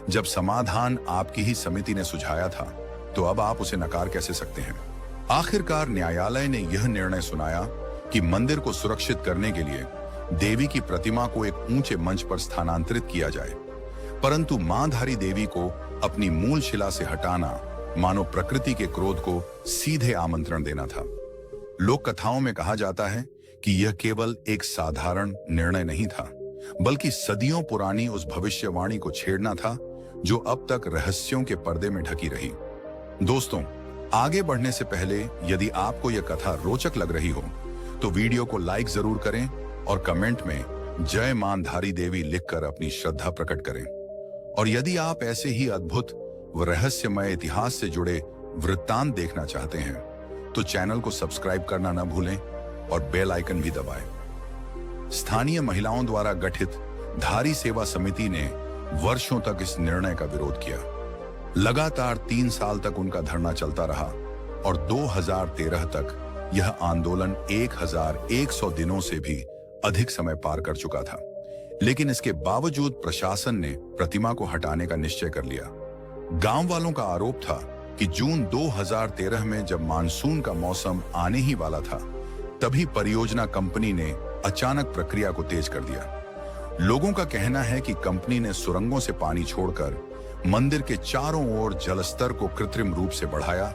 जब समाधान आपकी ही समिति ने सुझाया था तो अब आप उसे नकार कैसे सकते हैं। आखिरकार न्यायालय ने यह निर्णय सुनाया कि मंदिर को सुरक्षित करने के लिए देवी की प्रतिमा को एक ऊंचे मंच पर स्थानांतरित किया जाए, परंतु मां धारी देवी को अपनी मूल शिला से हटाना मानो प्रकृति के क्रोध को सीधे आमंत्रण देना था। लोक कथाओं में कहा जाता है कि यह केवल एक साधारण निर्णय नहीं था, बल्कि सदियों पुरानी उस भविष्यवाणी को छेड़ना था जो अब तक रहस्यों के पर्दे में ढकी रही। दोस्तों, आगे बढ़ने से पहले यदि आपको यह कथा रोचक लग रही हो तो वीडियो को लाइक जरूर करें और कमेंट में जय मां धारी देवी लिखकर अपनी श्रद्धा प्रकट करें। और यदि आप ऐसे ही अद्भुत व रहस्यमय इतिहास से जुड़े वृत्तांत देखना चाहते हैं तो चैनल को सब्सक्राइब करना न भूलें और बेल आइकन भी दबाएं। स्थानीय महिलाओं द्वारा गठित धारी सेवा समिति ने वर्षों तक इस निर्णय का विरोध किया। लगातार 3 साल तक उनका धरना चलता रहा और 2013 तक यह आंदोलन 1100 दिनों से भी अधिक समय पार कर चुका था। लेकिन इसके बावजूद प्रशासन ने प्रतिमा को हटाने का निश्चय कर लिया। गांव वालों का आरोप था कि जून 2013 में जब मानसून का मौसम आने ही वाला था, तभी परियोजना कंपनी ने अचानक प्रक्रिया को तेज कर दिया। लोगों का कहना है कि कंपनी ने सुरंगों से पानी छोड़कर मंदिर के चारों ओर जलस्तर को कृत्रिम रूप से बढ़ाया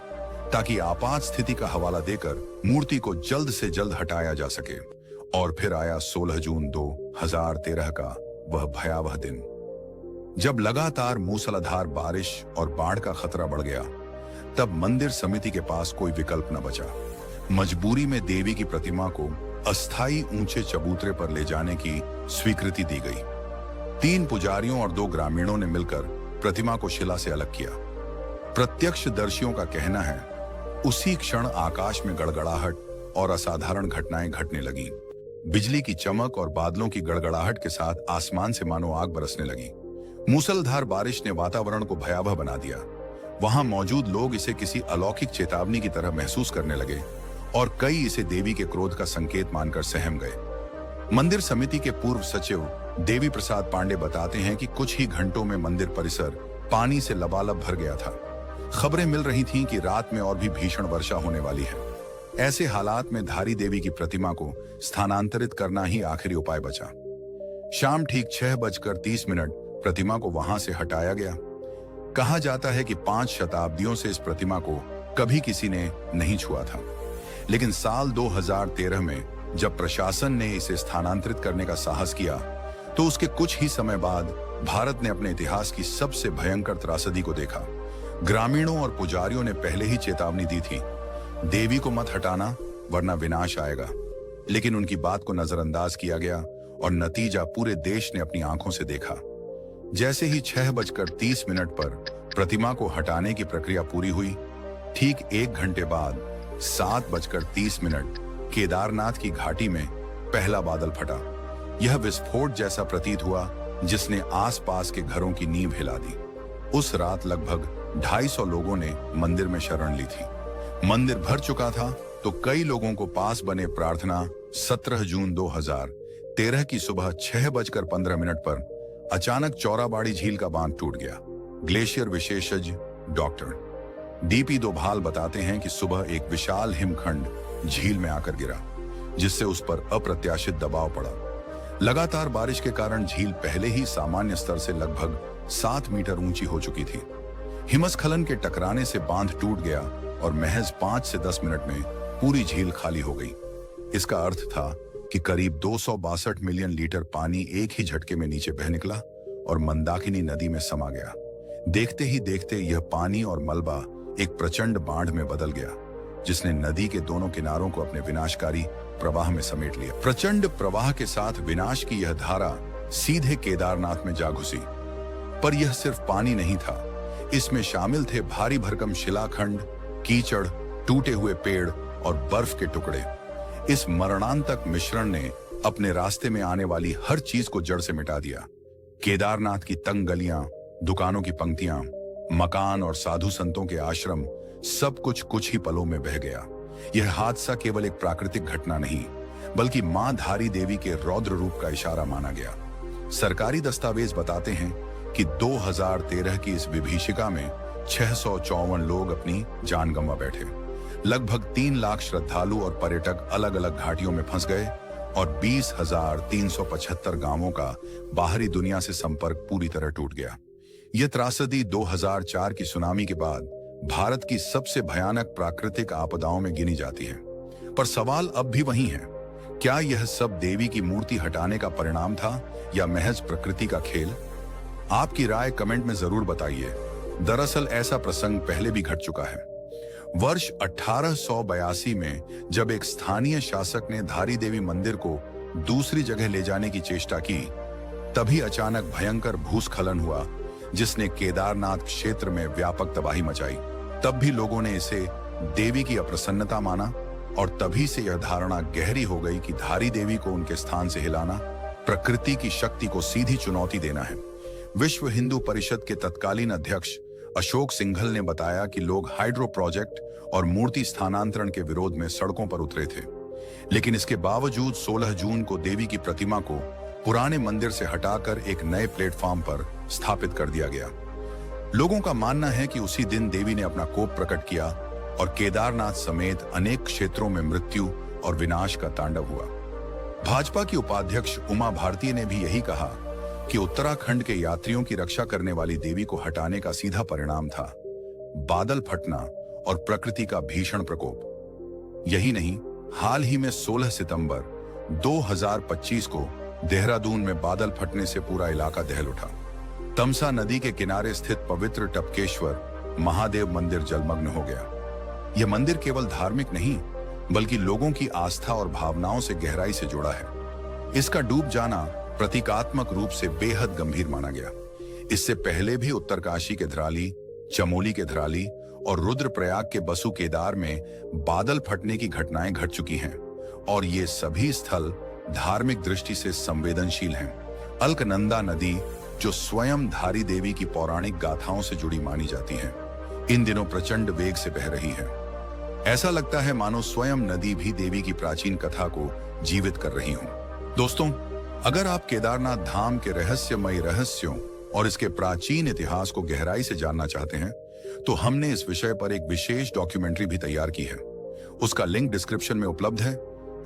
ताकि आपात स्थिति का हवाला देकर मूर्ति को जल्द से जल्द हटाया जा सके। और फिर आया 16 जून 2013 का वह भयावह दिन, जब लगातार मूसलाधार बारिश और बाढ़ का खतरा बढ़ गया। तब मंदिर समिति के पास कोई विकल्प न बचा। मजबूरी में देवी की प्रतिमा को अस्थायी ऊंचे चबूतरे पर ले जाने की स्वीकृति दी गई। 3 पुजारियों और 2 ग्रामीणों ने मिलकर प्रतिमा को शिला से अलग किया। प्रत्यक्षदर्शियों का कहना है उसी क्षण आकाश में गड़गड़ाहट और असाधारण घटनाएं घटने लगी। बिजली की चमक और बादलों की गड़गड़ाहट के साथ आसमान से मानो आग बरसने लगी। मूसलाधार बारिश ने वातावरण को भयावह बना दिया। वहां मौजूद लोग इसे किसी अलौकिक चेतावनी की तरह महसूस करने लगे और कई इसे देवी के क्रोध का संकेत मानकर सहम गए। मंदिर समिति के पूर्व सचिव देवी प्रसाद पांडे बताते हैं कि कुछ ही घंटों में मंदिर परिसर पानी से लबालब भर गया था। खबरें मिल रही थीं कि रात में और भी भीषण वर्षा होने वाली है। ऐसे हालात में धारी देवी की प्रतिमा को स्थानांतरित करना ही आखिरी उपाय बचा। शाम ठीक 6:30 प्रतिमा को वहां से हटाया गया। कहा जाता है कि 5 शताब्दियों से इस प्रतिमा को कभी किसी ने नहीं छुआ था। लेकिन साल 2013 में जब प्रशासन ने इसे स्थानांतरित करने का साहस किया तो उसके कुछ ही समय बाद भारत ने अपने इतिहास की सबसे भयंकर त्रासदी को देखा। ग्रामीणों और पुजारियों ने पहले ही चेतावनी दी थी, देवी को मत हटाना वरना विनाश आएगा। लेकिन उनकी बात को नजरअंदाज किया गया और नतीजा पूरे देश ने अपनी आंखों से देखा। जैसे ही 6:30 पर प्रतिमा को हटाने की प्रक्रिया पूरी हुई, ठीक 1 घंटे बाद 7:30 केदारनाथ की घाटी में पहला बादल फटा। यह विस्फोट जैसा प्रतीत हुआ जिसने आसपास के घरों की नींव हिला दी। उस रात लगभग 250 लोगों ने मंदिर में शरण ली थी। मंदिर भर चुका था तो कई लोगों को पास बने प्रार्थना 17 जून 2013 की सुबह 6:15 पर अचानक चौराबाड़ी झील का बांध टूट गया। ग्लेशियर विशेषज्ञ डॉक्टर डीपी दोभाल बताते हैं कि सुबह एक विशाल हिमखंड झील में आकर गिरा, जिससे उस पर अप्रत्याशित दबाव पड़ा। लगातार बारिश के कारण झील पहले ही सामान्य स्तर से लगभग 7 मीटर ऊंची हो चुकी थी। हिमस्खलन के टकराने से बांध टूट गया और महज 5 से 10 मिनट में पूरी झील खाली हो गई। इसका अर्थ था कि करीब 262 मिलियन लीटर पानी एक ही झटके में नीचे बह निकला और मंदाकिनी नदी में समा गया। देखते ही देखते यह पानी और मलबा एक प्रचंड बाढ़ में बदल गया, जिसने नदी के दोनों किनारों को अपने विनाशकारी प्रवाह में समेट लिया। प्रचंड प्रवाह के साथ विनाश की यह धारा सीधे केदारनाथ में जा घुसी। पर यह सिर्फ पानी नहीं था, इसमें शामिल थे भारी भरकम शिलाखंड, कीचड़, टूटे हुए पेड़ और बर्फ के टुकड़े। इस मरणांतक मिश्रण ने अपने रास्ते में आने वाली हर चीज को जड़ से मिटा दिया। केदारनाथ की तंग गलियां, दुकानों की पंक्तियां, मकान और साधु संतों के आश्रम, सब कुछ ही पलों में बह गया। यह हादसा केवल एक प्राकृतिक घटना नहीं, बल्कि मां धारी देवी के रौद्र रूप का इशारा माना गया। सरकारी दस्तावेज बताते हैं कि 2013 की इस विभीषिका में 654 लोग अपनी जान गंवा बैठे। लगभग 3 लाख श्रद्धालु और पर्यटक अलग अलग घाटियों में फंस गए और 20,375 गांवों का बाहरी दुनिया से संपर्क पूरी तरह टूट गया। यह त्रासदी 2004 की सुनामी के बाद भारत की सबसे भयानक प्राकृतिक आपदाओं में गिनी जाती है। पर सवाल अब भी वही है, क्या यह सब देवी की मूर्ति हटाने का परिणाम था या महज प्रकृति का खेल? आपकी राय कमेंट में जरूर बताइए। दरअसल ऐसा प्रसंग पहले भी घट चुका है। वर्ष 1882 में जब एक स्थानीय शासक ने धारी देवी मंदिर को दूसरी जगह ले जाने की चेष्टा की, तभी अचानक भयंकर भूस्खलन हुआ, जिसने केदारनाथ क्षेत्र में व्यापक तबाही मचाई। तब भी लोगों ने इसे देवी की अप्रसन्नता माना और तभी से यह धारणा गहरी हो गई कि धारी देवी को उनके स्थान से हिलाना प्रकृति की शक्ति को सीधी चुनौती देना है। विश्व हिंदू परिषद के तत्कालीन अध्यक्ष अशोक सिंघल ने बताया कि लोग हाइड्रो प्रोजेक्ट और मूर्ति स्थानांतरण के विरोध में सड़कों पर उतरे थे, लेकिन इसके बावजूद 16 जून को देवी की प्रतिमा को पुराने मंदिर से हटाकर एक नए प्लेटफॉर्म पर स्थापित कर दिया गया। लोगों का मानना है कि उसी दिन देवी ने अपना कोप प्रकट किया और केदारनाथ समेत अनेक क्षेत्रों में मृत्यु और विनाश का तांडव हुआ। भाजपा की उपाध्यक्ष उमा भारती ने भी यही कहा कि उत्तराखंड के यात्रियों की रक्षा करने वाली देवी को हटाने का सीधा परिणाम था बादल फटना और प्रकृति का भीषण प्रकोप। यही नहीं, हाल ही में 16 सितंबर 2025 को देहरादून में बादल फटने से पूरा इलाका दहल उठा। तमसा नदी के किनारे स्थित पवित्र टपकेश्वर महादेव मंदिर जलमग्न हो गया। यह मंदिर केवल धार्मिक नहीं, बल्कि लोगों की आस्था और भावनाओं से गहराई से जुड़ा है। इसका डूब जाना प्रतीकात्मक रूप से बेहद गंभीर माना गया। इससे पहले भी उत्तरकाशी के धराली, चमोली के धराली और रुद्रप्रयाग के बसु केदार में बादल फटने की घटनाएं घट चुकी हैं और ये सभी स्थल धार्मिक दृष्टि से संवेदनशील हैं। अलकनंदा नदी, जो स्वयं धारी देवी की पौराणिक गाथाओं से जुड़ी मानी जाती है, इन दिनों प्रचंड वेग से बह रही है। ऐसा लगता है मानो स्वयं नदी भी देवी की प्राचीन कथा को जीवित कर रही हो। दोस्तों, अगर आप केदारनाथ धाम के रहस्यमयी रहस्यों और इसके प्राचीन इतिहास को गहराई से जानना चाहते हैं, तो हमने इस विषय पर एक विशेष डॉक्यूमेंट्री भी तैयार की है। उसका लिंक डिस्क्रिप्शन में उपलब्ध है।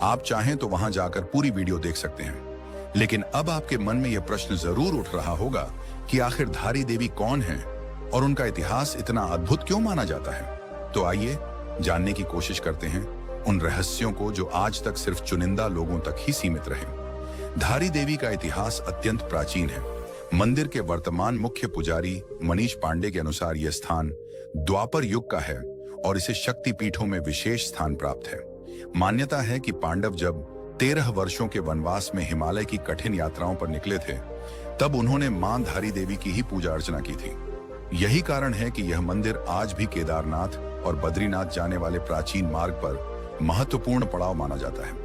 आप चाहें तो वहां जाकर पूरी वीडियो देख सकते हैं। लेकिन अब आपके मन में यह प्रश्न जरूर उठ रहा होगा कि आखिर धारी देवी कौन है और उनका इतिहास इतना अद्भुत क्यों माना जाता है। तो आइए जानने की कोशिश करते हैं उन रहस्यों को जो आज तक सिर्फ चुनिंदा लोगों तक ही सीमित रहे। धारी देवी का इतिहास अत्यंत प्राचीन है। मंदिर के वर्तमान मुख्य पुजारी मनीष पांडे के अनुसार यह स्थान द्वापर युग का है और इसे शक्ति पीठों में विशेष स्थान प्राप्त है। मान्यता है कि पांडव जब 13 वर्षों के वनवास में हिमालय की कठिन यात्राओं पर निकले थे, तब उन्होंने मां धारी देवी की ही पूजा अर्चना की थी। यही कारण है कि यह मंदिर आज भी केदारनाथ और बद्रीनाथ जाने वाले प्राचीन मार्ग पर महत्वपूर्ण पड़ाव माना जाता है।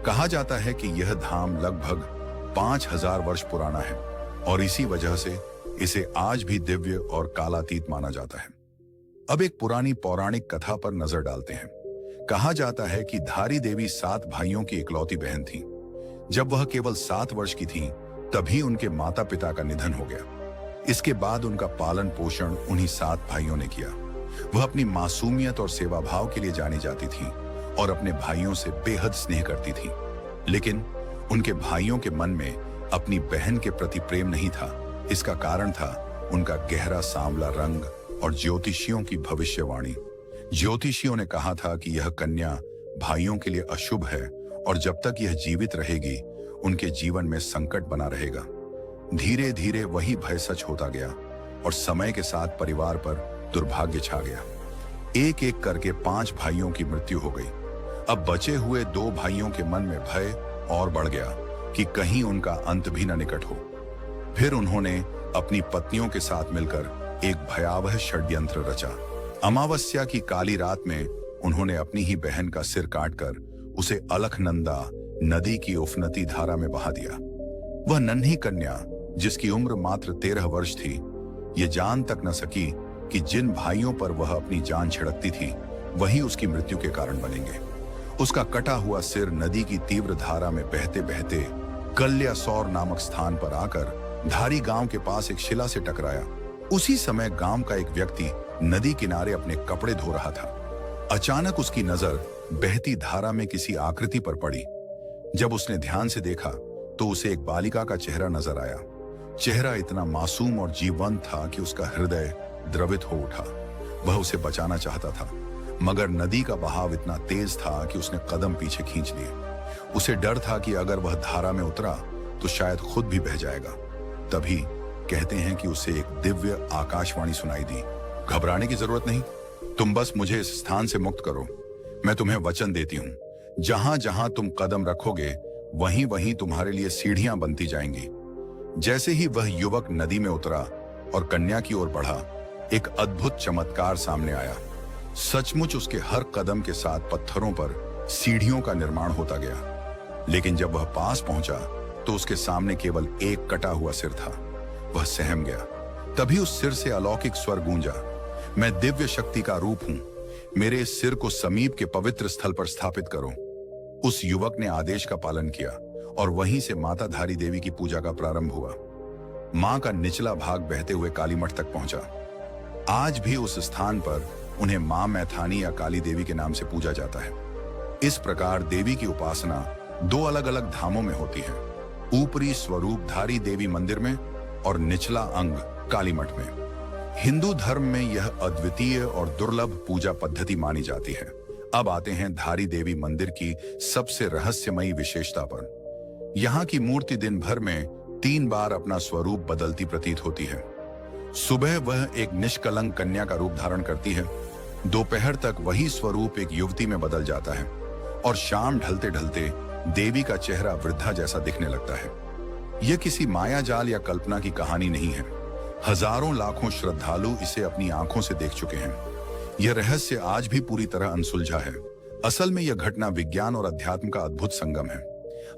कहा जाता है कि यह धाम लगभग 5000 वर्ष पुराना है और इसी वजह से इसे आज भी दिव्य और कालातीत माना जाता है। अब एक पुरानी पौराणिक कथा पर नजर डालते हैं। कहा जाता है कि धारी देवी 7 भाइयों की इकलौती बहन थी। जब वह केवल 7 वर्ष की थी, तभी उनके माता पिता का निधन हो गया। इसके बाद उनका पालन पोषण उन्हीं 7 भाइयों ने किया। वह अपनी मासूमियत और सेवा भाव के लिए जानी जाती थी और अपने भाइयों से बेहद स्नेह करती थी। लेकिन उनके भाइयों के मन में अपनी बहन के प्रति प्रेम नहीं था। इसका कारण था उनका गहरा सांवला रंग और ज्योतिषियों की भविष्यवाणी। ज्योतिषियों ने कहा था कि यह कन्या भाइयों के लिए अशुभ है और जब तक यह जीवित रहेगी उनके जीवन में संकट बना रहेगा। धीरे धीरे वही भय सच होता गया और समय के साथ परिवार पर दुर्भाग्य छा गया। एक एक करके 5 भाइयों की मृत्यु हो गई। अब बचे हुए 2 भाइयों के मन में भय और बढ़ गया कि कहीं उनका अंत भी न निकट हो। फिर उन्होंने अपनी पत्नियों के साथ मिलकर एक भयावह षड्यंत्र रचा। अमावस्या की काली रात में उन्होंने अपनी ही बहन का सिर काटकर उसे अलखनंदा नदी की उफनती धारा में बहा दिया। वह नन्ही कन्या, जिसकी उम्र मात्र 13 वर्ष थी, ये जान तक न सकी कि जिन भाइयों पर वह अपनी जान छिड़कती थी वही उसकी मृत्यु के कारण बनेंगे। उसका कटा हुआ सिर नदी की तीव्र धारा में बहते बहते कल्यासौर नामक स्थान पर आकर धारी गांव के पास एक शिला से टकराया। उसी समय गांव का एक व्यक्ति नदी किनारे अपने कपड़े धो रहा था। अचानक उसकी नजर बहती धारा में किसी आकृति पर पड़ी। जब उसने ध्यान से देखा तो उसे एक बालिका का चेहरा नजर आया। चेहरा इतना मासूम और जीवंत था कि उसका हृदय द्रवित हो उठा। वह उसे बचाना चाहता था, मगर नदी का बहाव इतना तेज था कि उसने कदम पीछे खींच लिए। उसे डर था कि अगर वह धारा में उतरा तो शायद खुद भी बह जाएगा। तभी कहते हैं कि उसे एक दिव्य आकाशवाणी सुनाई दी, घबराने की जरूरत नहीं, तुम बस मुझे इस स्थान से मुक्त करो। मैं तुम्हें वचन देती हूँ, जहां जहां तुम कदम रखोगे वहीं वहीं तुम्हारे लिए सीढ़ियां बनती जाएंगी। जैसे ही वह युवक नदी में उतरा और कन्या की ओर बढ़ा, एक अद्भुत चमत्कार सामने आया। सचमुच उसके हर कदम के साथ पत्थरों पर सीढ़ियों का निर्माण होता गया। लेकिन जब वह पास पहुंचा तो उसके सामने केवल एक कटा हुआ सिर था। वह सहम गया। तभी उस सिर से अलौकिक स्वर गूंजा, मैं दिव्य शक्ति का रूप हूं, मेरे इस सिर को समीप के पवित्र स्थल पर स्थापित करो। उस युवक ने आदेश का पालन किया और वहीं से माता धारी देवी की पूजा का प्रारंभ हुआ। मां का निचला भाग बहते हुए कालीमठ तक पहुंचा। आज भी उस स्थान पर उन्हें मां मैथानी या काली देवी के नाम से पूजा जाता है। इस प्रकार देवी की उपासना 2 अलग अलग धामों में होती है, ऊपरी स्वरूप धारी देवी मंदिर में और निचला अंग कालीमठ में। हिंदू धर्म में यह अद्वितीय और दुर्लभ पूजा पद्धति मानी जाती है। अब आते हैं धारी देवी मंदिर की सबसे रहस्यमयी विशेषता पर। यहाँ की मूर्ति दिन भर में 3 बार अपना स्वरूप बदलती प्रतीत होती है। सुबह वह एक निष्कलंक कन्या का रूप धारण करती है, दोपहर तक वही स्वरूप एक युवती में बदल जाता है और शाम ढलते ढलते देवी का चेहरा वृद्धा जैसा दिखने लगता है। यह किसी माया जाल या कल्पना की कहानी नहीं है। हजारों लाखों श्रद्धालु इसे अपनी आंखों से देख चुके हैं। यह रहस्य आज भी पूरी तरह अनसुलझा है। असल में यह घटना विज्ञान और अध्यात्म का अद्भुत संगम है।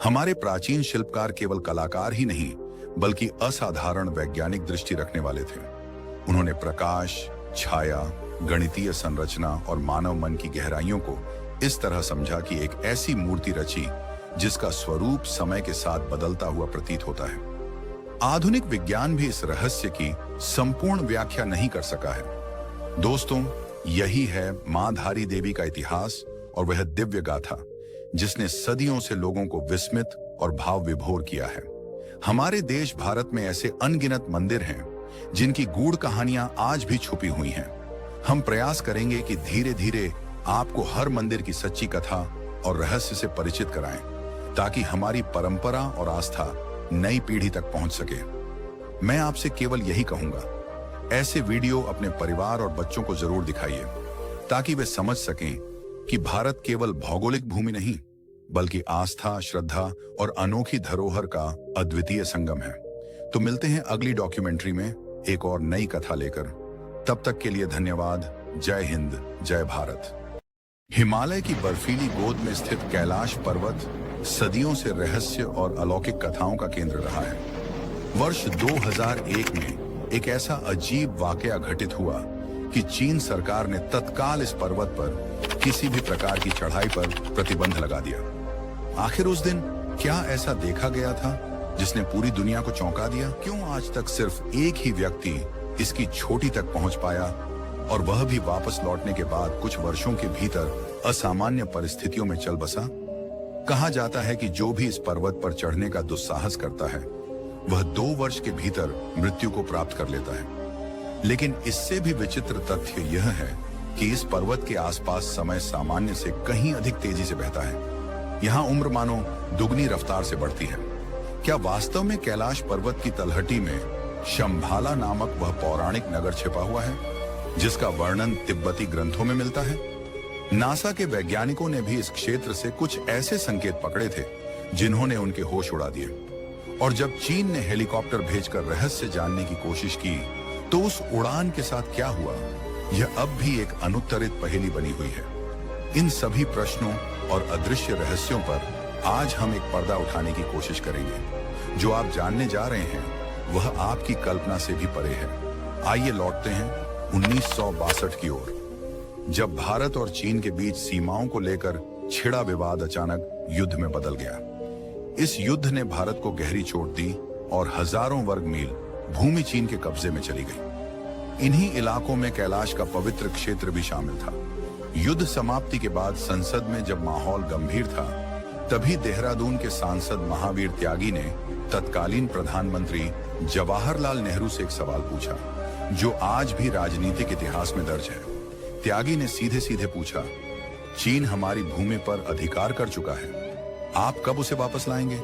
हमारे प्राचीन शिल्पकार केवल कलाकार ही नहीं, बल्कि असाधारण वैज्ञानिक दृष्टि रखने वाले थे। उन्होंने प्रकाश, छाया, गणितीय संरचना और मानव मन की गहराइयों को इस तरह समझा कि एक ऐसी मूर्ति रची जिसका स्वरूप समय के साथ बदलता हुआ प्रतीत होता है। आधुनिक विज्ञान भी इस रहस्य की संपूर्ण व्याख्या नहीं कर सका है। दोस्तों, यही है मां धारी देवी का इतिहास और वह दिव्य गाथा जिसने सदियों से लोगों को विस्मित और भाव विभोर किया है। हमारे देश भारत में ऐसे अनगिनत मंदिर हैं जिनकी गूढ़ कहानियां आज भी छुपी हुई हैं। हम प्रयास करेंगे कि धीरे धीरे आपको हर मंदिर की सच्ची कथा और रहस्य से परिचित कराएं, ताकि हमारी परंपरा और आस्था नई पीढ़ी तक पहुंच सके। मैं आपसे केवल यही कहूंगा, ऐसे वीडियो अपने परिवार और बच्चों को जरूर दिखाइए, ताकि वे समझ सकें कि भारत केवल भौगोलिक भूमि नहीं, बल्कि आस्था, श्रद्धा और अनोखी धरोहर का अद्वितीय संगम है। तो मिलते हैं अगली डॉक्यूमेंट्री में एक और नई कथा लेकर। तब तक के लिए धन्यवाद। जय हिंद, जय भारत। हिमालय की बर्फीली गोद में स्थित कैलाश पर्वत सदियों से रहस्य और अलौकिक कथाओं का केंद्र रहा है। वर्ष 2001 में एक ऐसा अजीब वाकया घटित हुआ कि चीन सरकार ने तत्काल इस पर्वत पर किसी भी प्रकार की चढ़ाई पर प्रतिबंध लगा दिया। आखिर उस दिन क्या ऐसा देखा गया था जिसने पूरी दुनिया को चौंका दिया? क्यों आज तक सिर्फ एक ही व्यक्ति इसकी चोटी तक पहुंच पाया, और वह भी वापस लौटने के बाद कुछ वर्षों के भीतर असामान्य परिस्थितियों में चल बसा? कहा जाता है कि जो भी इस पर्वत पर चढ़ने का दुस्साहस करता है वह 2 वर्ष के भीतर मृत्यु को प्राप्त कर लेता है। लेकिन इससे भी विचित्र तथ्य यह है कि इस पर्वत के आसपास समय सामान्य से कहीं अधिक तेजी से बहता है। यहाँ उम्र मानो दुगनी रफ्तार से बढ़ती है। क्या वास्तव में कैलाश पर्वत की तलहटी में शंभाला नामक वह पौराणिक नगर छिपा हुआ है, जिसका वर्णन तिब्बती ग्रंथों में मिलता है? नासा के वैज्ञानिकों ने भी इस क्षेत्र से कुछ ऐसे संकेत पकड़े थे जिन्होंने उनके होश उड़ा दिए। और जब चीन ने हेलीकॉप्टर भेजकर रहस्य जानने की कोशिश की, तो उस उड़ान के साथ क्या हुआ, यह अब भी एक अनुत्तरित पहेली बनी हुई है। इन सभी प्रश्नों और अदृश्य रहस्यों पर आज हम एक पर्दा उठाने की कोशिश करेंगे। जो आप जानने जा रहे हैं वह आपकी कल्पना से भी परे है। आइए लौटते हैं 1962 की ओर, जब भारत और चीन के बीच सीमाओं को लेकर छिड़ा विवाद अचानक युद्ध में बदल गया। इस युद्ध ने भारत को गहरी चोट दी और हजारों वर्ग मील भूमि चीन के कब्जे में चली गई। इन्हीं इलाकों में कैलाश का पवित्र क्षेत्र भी शामिल था। युद्ध समाप्ति के बाद संसद में जब माहौल गंभीर था, तभी देहरादून के सांसद महावीर त्यागी ने तत्कालीन प्रधानमंत्री जवाहरलाल नेहरू से एक सवाल पूछा, जो आज भी राजनीतिक इतिहास में दर्ज है। त्यागी ने सीधे सीधे पूछा, चीन हमारी भूमि पर अधिकार कर चुका है, आप कब उसे वापस लाएंगे?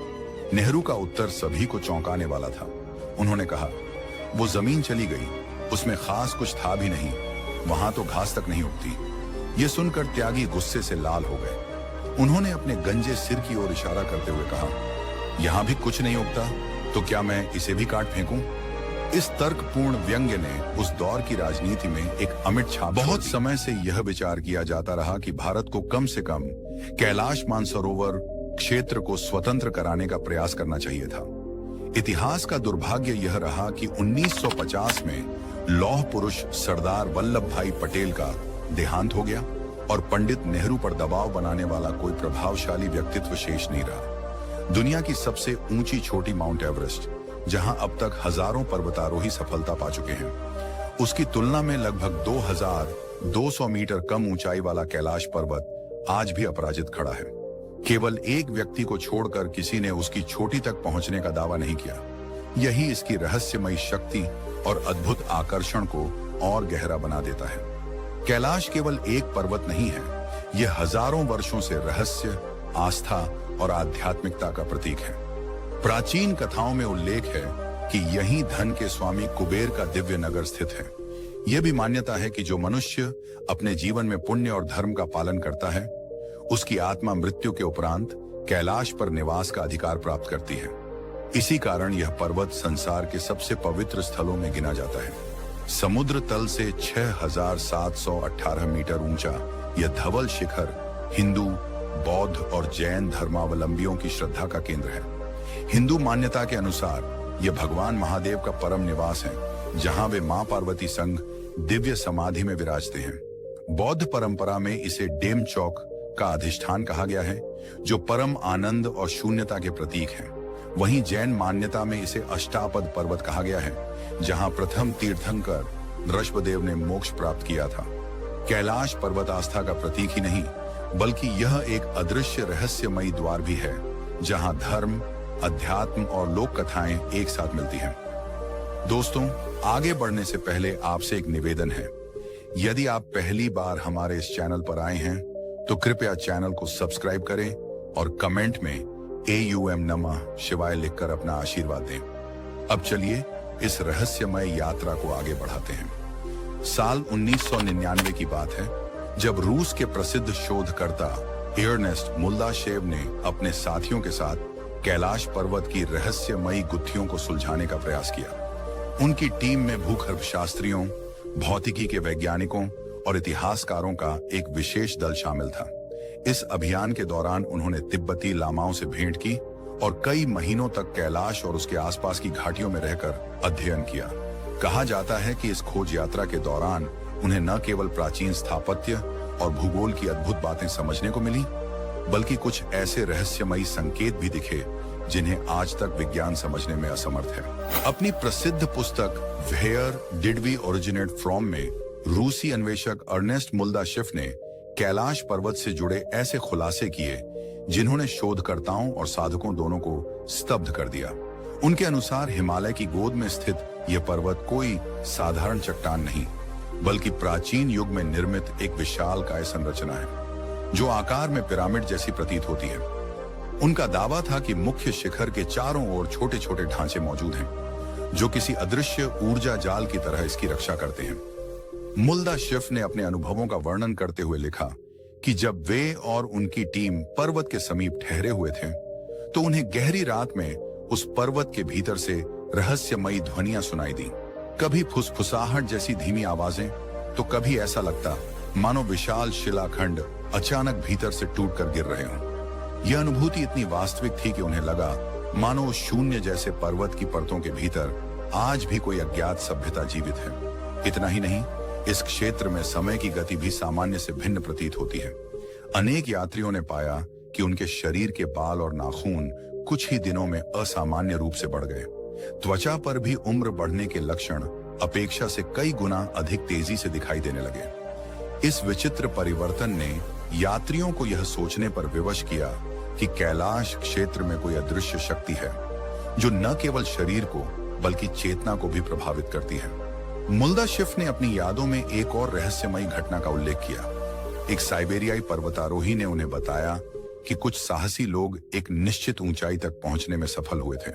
नेहरू का उत्तर सभी को चौंकाने वाला था। उन्होंने कहा, वो जमीन चली गई, उसमें खास कुछ था भी नहीं, वहां तो घास तक नहीं उगती। ये सुनकर त्यागी गुस्से से लाल हो गए। उन्होंने अपने गंजे सिर की ओर इशारा करते हुए कहा, यहां भी कुछ नहीं उगता, तो क्या मैं इसे भी काट फेंकूं? इस तर्कपूर्ण व्यंग्य ने उस दौर की राजनीति में एक अमिट छाप। बहुत समय से यह विचार किया जाता रहा कि भारत को कम से कम कैलाश मानसरोवर क्षेत्र को स्वतंत्र कराने का प्रयास करना चाहिए था। इतिहास का दुर्भाग्य यह रहा कि 1950 में लौह पुरुष सरदार वल्लभ भाई पटेल का देहांत हो गया और पंडित नेहरू पर दबाव बनाने वाला कोई प्रभावशाली व्यक्तित्व शेष नहीं रहा। दुनिया की सबसे ऊंची चोटी माउंट एवरेस्ट, जहां अब तक हजारों पर्वतारोही सफलता पा चुके हैं, उसकी तुलना में लगभग 2200 मीटर कम ऊंचाई वाला कैलाश पर्वत आज भी अपराजित खड़ा है। केवल एक व्यक्ति को छोड़कर किसी ने उसकी चोटी तक पहुंचने का दावा नहीं किया। यही इसकी रहस्यमयी शक्ति और अद्भुत आकर्षण को और गहरा बना देता है। कैलाश केवल एक पर्वत नहीं है, यह हजारों वर्षों से रहस्य, आस्था और आध्यात्मिकता का प्रतीक है। प्राचीन कथाओं में उल्लेख है कि यहीं धन के स्वामी कुबेर का दिव्य नगर स्थित है। यह भी मान्यता है कि जो मनुष्य अपने जीवन में पुण्य और धर्म का पालन करता है, उसकी आत्मा मृत्यु के उपरांत कैलाश पर निवास का अधिकार प्राप्त करती है। इसी कारण यह पर्वत संसार के सबसे पवित्र स्थलों में गिना जाता है। समुद्र तल से 6718 मीटर ऊंचा यह धवल शिखर हिंदू, बौद्ध और जैन धर्मावलंबियों की श्रद्धा का केंद्र है। हिंदू मान्यता के अनुसार यह भगवान महादेव का परम निवास है, जहां वे मां पार्वती संग दिव्य समाधि में विराजते हैं। बौद्ध परंपरा में इसे डेम चौक का अधिष्ठान कहा गया है, जो परम आनंद और शून्यता के प्रतीक है। वहीं जैन मान्यता में इसे अष्टापद पर्वत कहा गया है, जहां प्रथम तीर्थंकर ऋषभदेव ने मोक्ष प्राप्त किया था। कैलाश पर्वत आस्था का प्रतीक ही नहीं, बल्कि यह एक अदृश्य रहस्यमयी द्वार भी है, जहां धर्म, अध्यात्म और लोक कथाएं एक साथ मिलती हैं। दोस्तों, आगे बढ़ने से पहले आपसे एक निवेदन है। यदि आप पहली बार हमारे इस चैनल पर आए हैं, तो कृपया चैनल को सब्सक्राइब करें और कमेंट में AUM नमः शिवाय लिखकर अपना आशीर्वाद दें। अब चलिए इस रहस्यमय यात्रा को आगे बढ़ाते हैं। साल 1999 की बात है, जब रूस के प्रसिद्ध शोधकर्ता एर्नेस्ट मुल्दाशेव ने अपने साथियों के साथ कैलाश पर्वत की रहस्यमयी गुत्थियों को सुलझाने का प्रयास किया। उनकी टीम में भूगर्भ शास्त्रियों, भौतिकी के वैज्ञानिकों और इतिहासकारों का एक विशेष दल शामिल था। इस अभियान के दौरान उन्होंने तिब्बती लामाओं से भेंट की और कई महीनों तक कैलाश और उसके आसपास की घाटियों में रहकर अध्ययन किया। कहा जाता है कि इस खोज यात्रा के दौरान उन्हें न केवल प्राचीन स्थापत्य और भूगोल की अद्भुत बातें समझने को मिली, बल्कि कुछ ऐसे रहस्यमयी संकेत भी दिखे जिन्हें आज तक विज्ञान समझने में असमर्थ है। अपनी प्रसिद्ध पुस्तक where did we originate from में रूसी अन्वेषक अर्नेस्ट मुल्दाशेव ने कैलाश पर्वत से जुड़े ऐसे खुलासे किए जिन्होंने शोधकर्ताओं और साधकों दोनों को स्तब्ध कर दिया। उनके अनुसार हिमालय की गोद में स्थित यह पर्वत कोई साधारण चट्टान नहीं, बल्कि प्राचीन युग में निर्मित एक विशालकाय संरचना है, जो आकार में पिरामिड जैसी प्रतीत होती है। उनका दावा था कि मुख्य शिखर के चारों ओर छोटे छोटे ढांचे मौजूद हैं, जो किसी अदृश्य ऊर्जा जाल की तरह इसकी रक्षा करते हैं। मुल्दा शिफ ने अपने अनुभवों का वर्णन करते हुए लिखा कि जब वे और उनकी टीम पर्वत के समीप ठहरे हुए थे, तो उन्हें गहरी रात में उस पर्वत के भीतर से रहस्यमयी ध्वनियां सुनाई दी। कभी फुसफुसाहट जैसी धीमी आवाजें, तो कभी ऐसा लगता मानो विशाल शिलाखंड अचानक भीतर से टूटकर गिर रहे हों। यह अनुभूति इतनी वास्तविक थी कि उन्हें लगा मानो शून्य जैसे पर्वत की परतों के भीतर आज भी कोई अज्ञात सभ्यता जीवित है। इतना ही नहीं, इस क्षेत्र में समय की गति भी सामान्य से भिन्न प्रतीत होती है। अनेक यात्रियों ने पाया कि उनके शरीर के बाल और नाखून कुछ ही दिनों में असामान्य रूप से बढ़ गए। त्वचा पर भी उम्र बढ़ने के लक्षण अपेक्षा से कई गुना अधिक तेजी से दिखाई देने लगे। इस विचित्र परिवर्तन ने यात्रियों को यह सोचने पर विवश किया कि कैलाश क्षेत्र में कोई अदृश्य शक्ति है, जो न केवल शरीर को बल्कि चेतना को भी प्रभावित करती है। मुल्दा शिफ ने अपनी यादों में एक और रहस्यमयी घटना का उल्लेख किया। एक साइबेरियाई पर्वतारोही ने उन्हें बताया कि कुछ साहसी लोग एक निश्चित ऊंचाई तक पहुंचने में सफल हुए थे,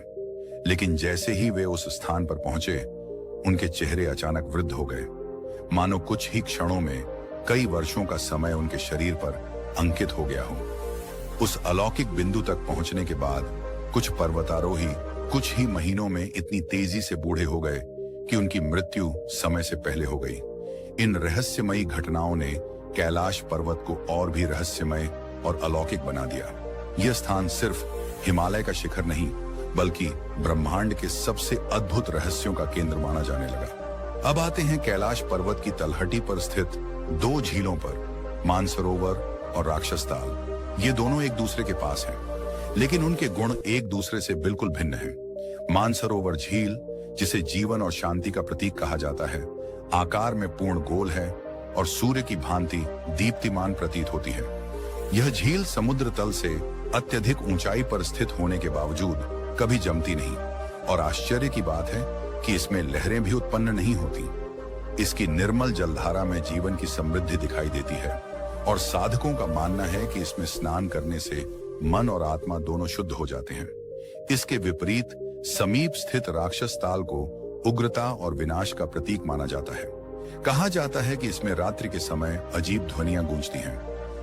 लेकिन जैसे ही वे उस स्थान पर पहुंचे, उनके चेहरे अचानक वृद्ध हो गए, मानो कुछ ही क्षणों में कई वर्षों का समय उनके शरीर पर अंकित हो गया हो। उस अलौकिक बिंदु तक पहुंचने के बाद कुछ पर्वतारोही कुछ ही महीनों में इतनी तेजी से बूढ़े हो गए कि उनकी मृत्यु समय से पहले हो गई। इन रहस्यमयी घटनाओं ने कैलाश पर्वत को और भी रहस्यमय और अलौकिक बना दिया। यह स्थान सिर्फ हिमालय का शिखर नहीं, बल्कि ब्रह्मांड के सबसे अद्भुत रहस्यों का केंद्र माना जाने लगा। अब आते हैं कैलाश पर्वत की तलहटी पर स्थित दो झीलों पर, मानसरोवर और राक्षस ताल। ये दोनों एक दूसरे के पास हैं, लेकिन उनके गुण एक दूसरे से बिल्कुल भिन्न हैं। मानसरोवर झील, जिसे जीवन और शांति का प्रतीक कहा जाता है, आकार में पूर्ण गोल है और सूर्य की भांति दीप्तिमान प्रतीत होती है। यह झील समुद्र तल से अत्यधिक ऊंचाई पर स्थित होने के बावजूद कभी जमती नहीं, और आश्चर्य की बात है कि इसमें लहरें भी उत्पन्न नहीं होती। इसकी निर्मल जलधारा में जीवन की समृद्धि दिखाई देती है, और साधकों का मानना है कि इसमें स्नान करने से मन और आत्मा दोनों शुद्ध हो जाते हैं। इसके विपरीत समीप स्थित राक्षस ताल को उग्रता और विनाश का प्रतीक माना जाता है। कहा जाता है कि इसमें रात्रि के समय अजीब ध्वनियां गूंजती हैं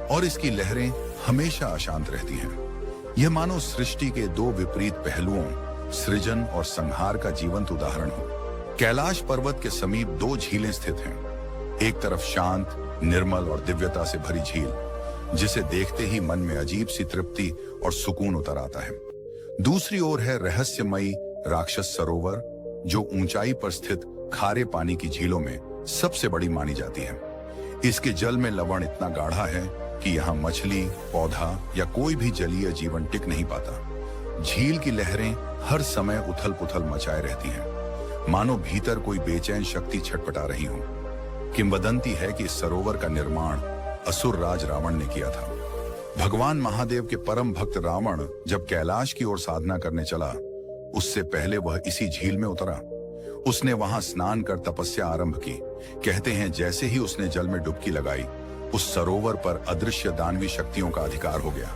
और इसकी लहरें हमेशा अशांत रहती हैं। यह मानो सृष्टि के दो विपरीत पहलुओं, सृजन और संहार का जीवंत उदाहरण हो। कैलाश पर्वत के समीप दो झीलें स्थित हैं। एक तरफ शांत, निर्मल और दिव्यता से भरी झील, जिसे देखते ही मन में अजीब सी तृप्ति और सुकून उतर आता है। दूसरी ओर है रहस्यमयी राक्षस सरोवर, जो ऊंचाई पर स्थित खारे पानी की झीलों में सबसे बड़ी मानी जाती है। इसके जल में लवण इतना गाढ़ा है कि यहाँ मछली, पौधा या कोई भी जलीय जीवन टिक नहीं पाता। झील की लहरें हर समय उथल पुथल मचाए रहती हैं, मानो भीतर कोई बेचैन शक्ति छटपटा रही हो। किंवदंती है कि इस सरोवर का निर्माण असुर राज रावण ने किया था। भगवान महादेव के परम भक्त रावण जब कैलाश की ओर साधना करने चला, उससे पहले वह इसी झील में उतरा। उसने वहां स्नान कर तपस्या आरंभ की। कहते हैं जैसे ही उसने जल में डुबकी लगाई, उस सरोवर पर अदृश्य दानवी शक्तियों का अधिकार हो गया।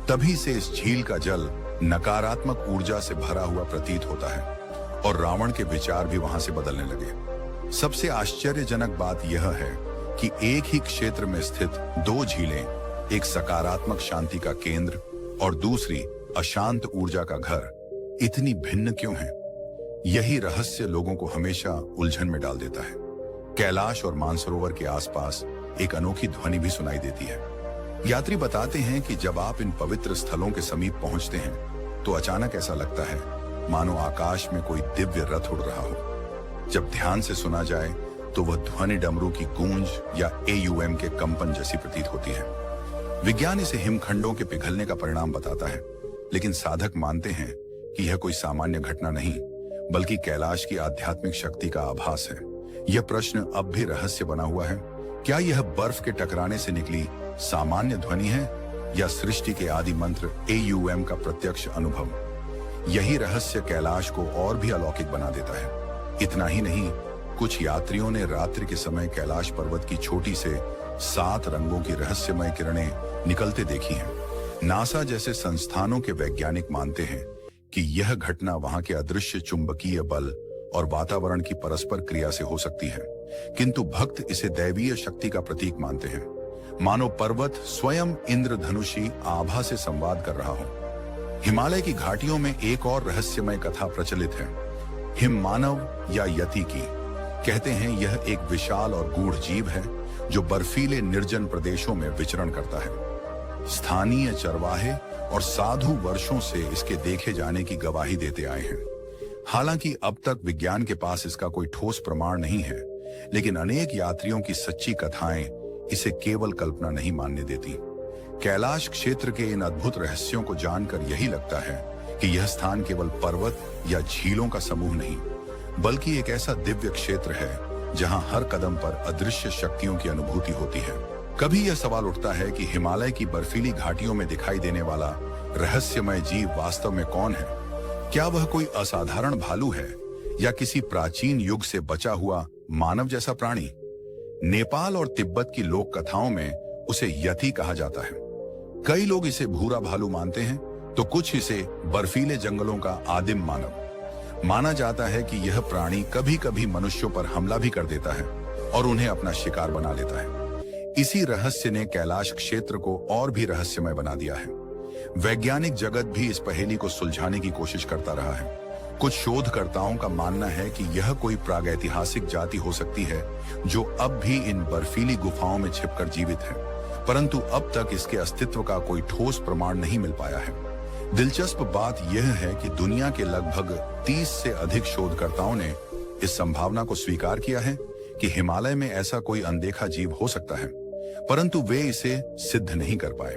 तभी से इस झील का जल नकारात्मक ऊर्जा से भरा हुआ प्रतीत होता है और रावण के विचार भी वहां से बदलने लगे। सबसे आश्चर्यजनक बात यह है कि एक ही क्षेत्र में स्थित दो झीलें, एक सकारात्मक शांति का केंद्र और दूसरी अशांत ऊर्जा का घर, इतनी भिन्न क्यों हैं? यही रहस्य लोगों को हमेशा उलझन में डाल देता है। कैलाश और मानसरोवर के आसपास एक अनोखी ध्वनि भी सुनाई देती है। यात्री बताते हैं कि जब आप इन पवित्र स्थलों के समीप पहुंचते हैं, तो अचानक ऐसा लगता है मानो आकाश में कोई दिव्य रथ उड़ रहा हो। जब ध्यान से सुना जाए तो वह ध्वनि डमरू की गूंज या AUM के कंपन जैसी प्रतीत होती है। विज्ञान इसे हिमखंडों के पिघलने का परिणाम बताता है, लेकिन साधक मानते हैं कि यह कोई सामान्य घटना नहीं, बल्कि कैलाश की आध्यात्मिक शक्ति का आभास है। यह प्रश्न अब भी रहस्य बना हुआ है। क्या यह बर्फ के टकराने से निकली सामान्य ध्वनि है, या सृष्टि के आदि मंत्र AUM का प्रत्यक्ष अनुभव? यही रहस्य कैलाश को और भी अलौकिक बना देता है। इतना ही नहीं, कुछ यात्रियों ने रात्रि के समय कैलाश पर्वत की छोटी से 7 रंगों की रहस्यमय किरणें निकलते देखी हैं। नासा जैसे संस्थानों के वैज्ञानिक मानते हैं कि यह घटना वहां के अदृश्य चुंबकीय बल और वातावरण की परस्पर क्रिया से हो सकती है, किंतु भक्त इसे दैवीय शक्ति का प्रतीक मानते हैं। मानो पर्वत स्वयं इंद्रधनुषी आभा से संवाद कर रहा हो। हिमालय की घाटियों में एक और रहस्यमय कथा प्रचलित है, हिम मानव या यति की। कहते हैं यह एक विशाल और गूढ़ जीव है जो बर्फीले निर्जन प्रदेशों में विचरण करता है। स्थानीय चरवाहे और साधु वर्षों से इसके देखे जाने की गवाही देते आए हैं। हालांकि अब तक विज्ञान के पास इसका कोई ठोस प्रमाण नहीं है, लेकिन अनेक यात्रियों की सच्ची कथाएं इसे केवल कल्पना नहीं मानने देती। कैलाश क्षेत्र के इन अद्भुत रहस्यों को जानकर यही लगता है कि यह स्थान केवल पर्वत या झीलों का समूह नहीं, बल्कि एक ऐसा दिव्य क्षेत्र है जहां हर कदम पर अदृश्य शक्तियों की अनुभूति होती है। कभी यह सवाल उठता है कि हिमालय की बर्फीली घाटियों में दिखाई देने वाला रहस्यमय जीव वास्तव में कौन है? क्या वह कोई असाधारण भालू है या किसी प्राचीन युग से बचा हुआ मानव जैसा प्राणी? नेपाल और तिब्बत की लोक कथाओं में उसे यति कहा जाता है। कई लोग इसे भूरा भालू मानते हैं, तो कुछ इसे बर्फीले जंगलों का आदिम मानव। माना जाता है कि यह प्राणी कभी कभी मनुष्यों पर हमला भी कर देता है और उन्हें अपना शिकार बना लेता है। इसी रहस्य ने कैलाश क्षेत्र को और भी रहस्यमय बना दिया है। वैज्ञानिक जगत भी इस पहेली को सुलझाने की कोशिश करता रहा है। कुछ शोधकर्ताओं का मानना है कि यह कोई प्रागैतिहासिक जाति हो सकती है जो अब भी इन बर्फीली गुफाओं में छिपकर जीवित है, परंतु अब तक इसके अस्तित्व का कोई ठोस प्रमाण नहीं मिल पाया है। दिलचस्प बात यह है कि दुनिया के लगभग 30 से अधिक शोधकर्ताओं ने इस संभावना को स्वीकार किया है कि हिमालय में ऐसा कोई अनदेखा जीव हो सकता है, परंतु वे इसे सिद्ध नहीं कर पाए।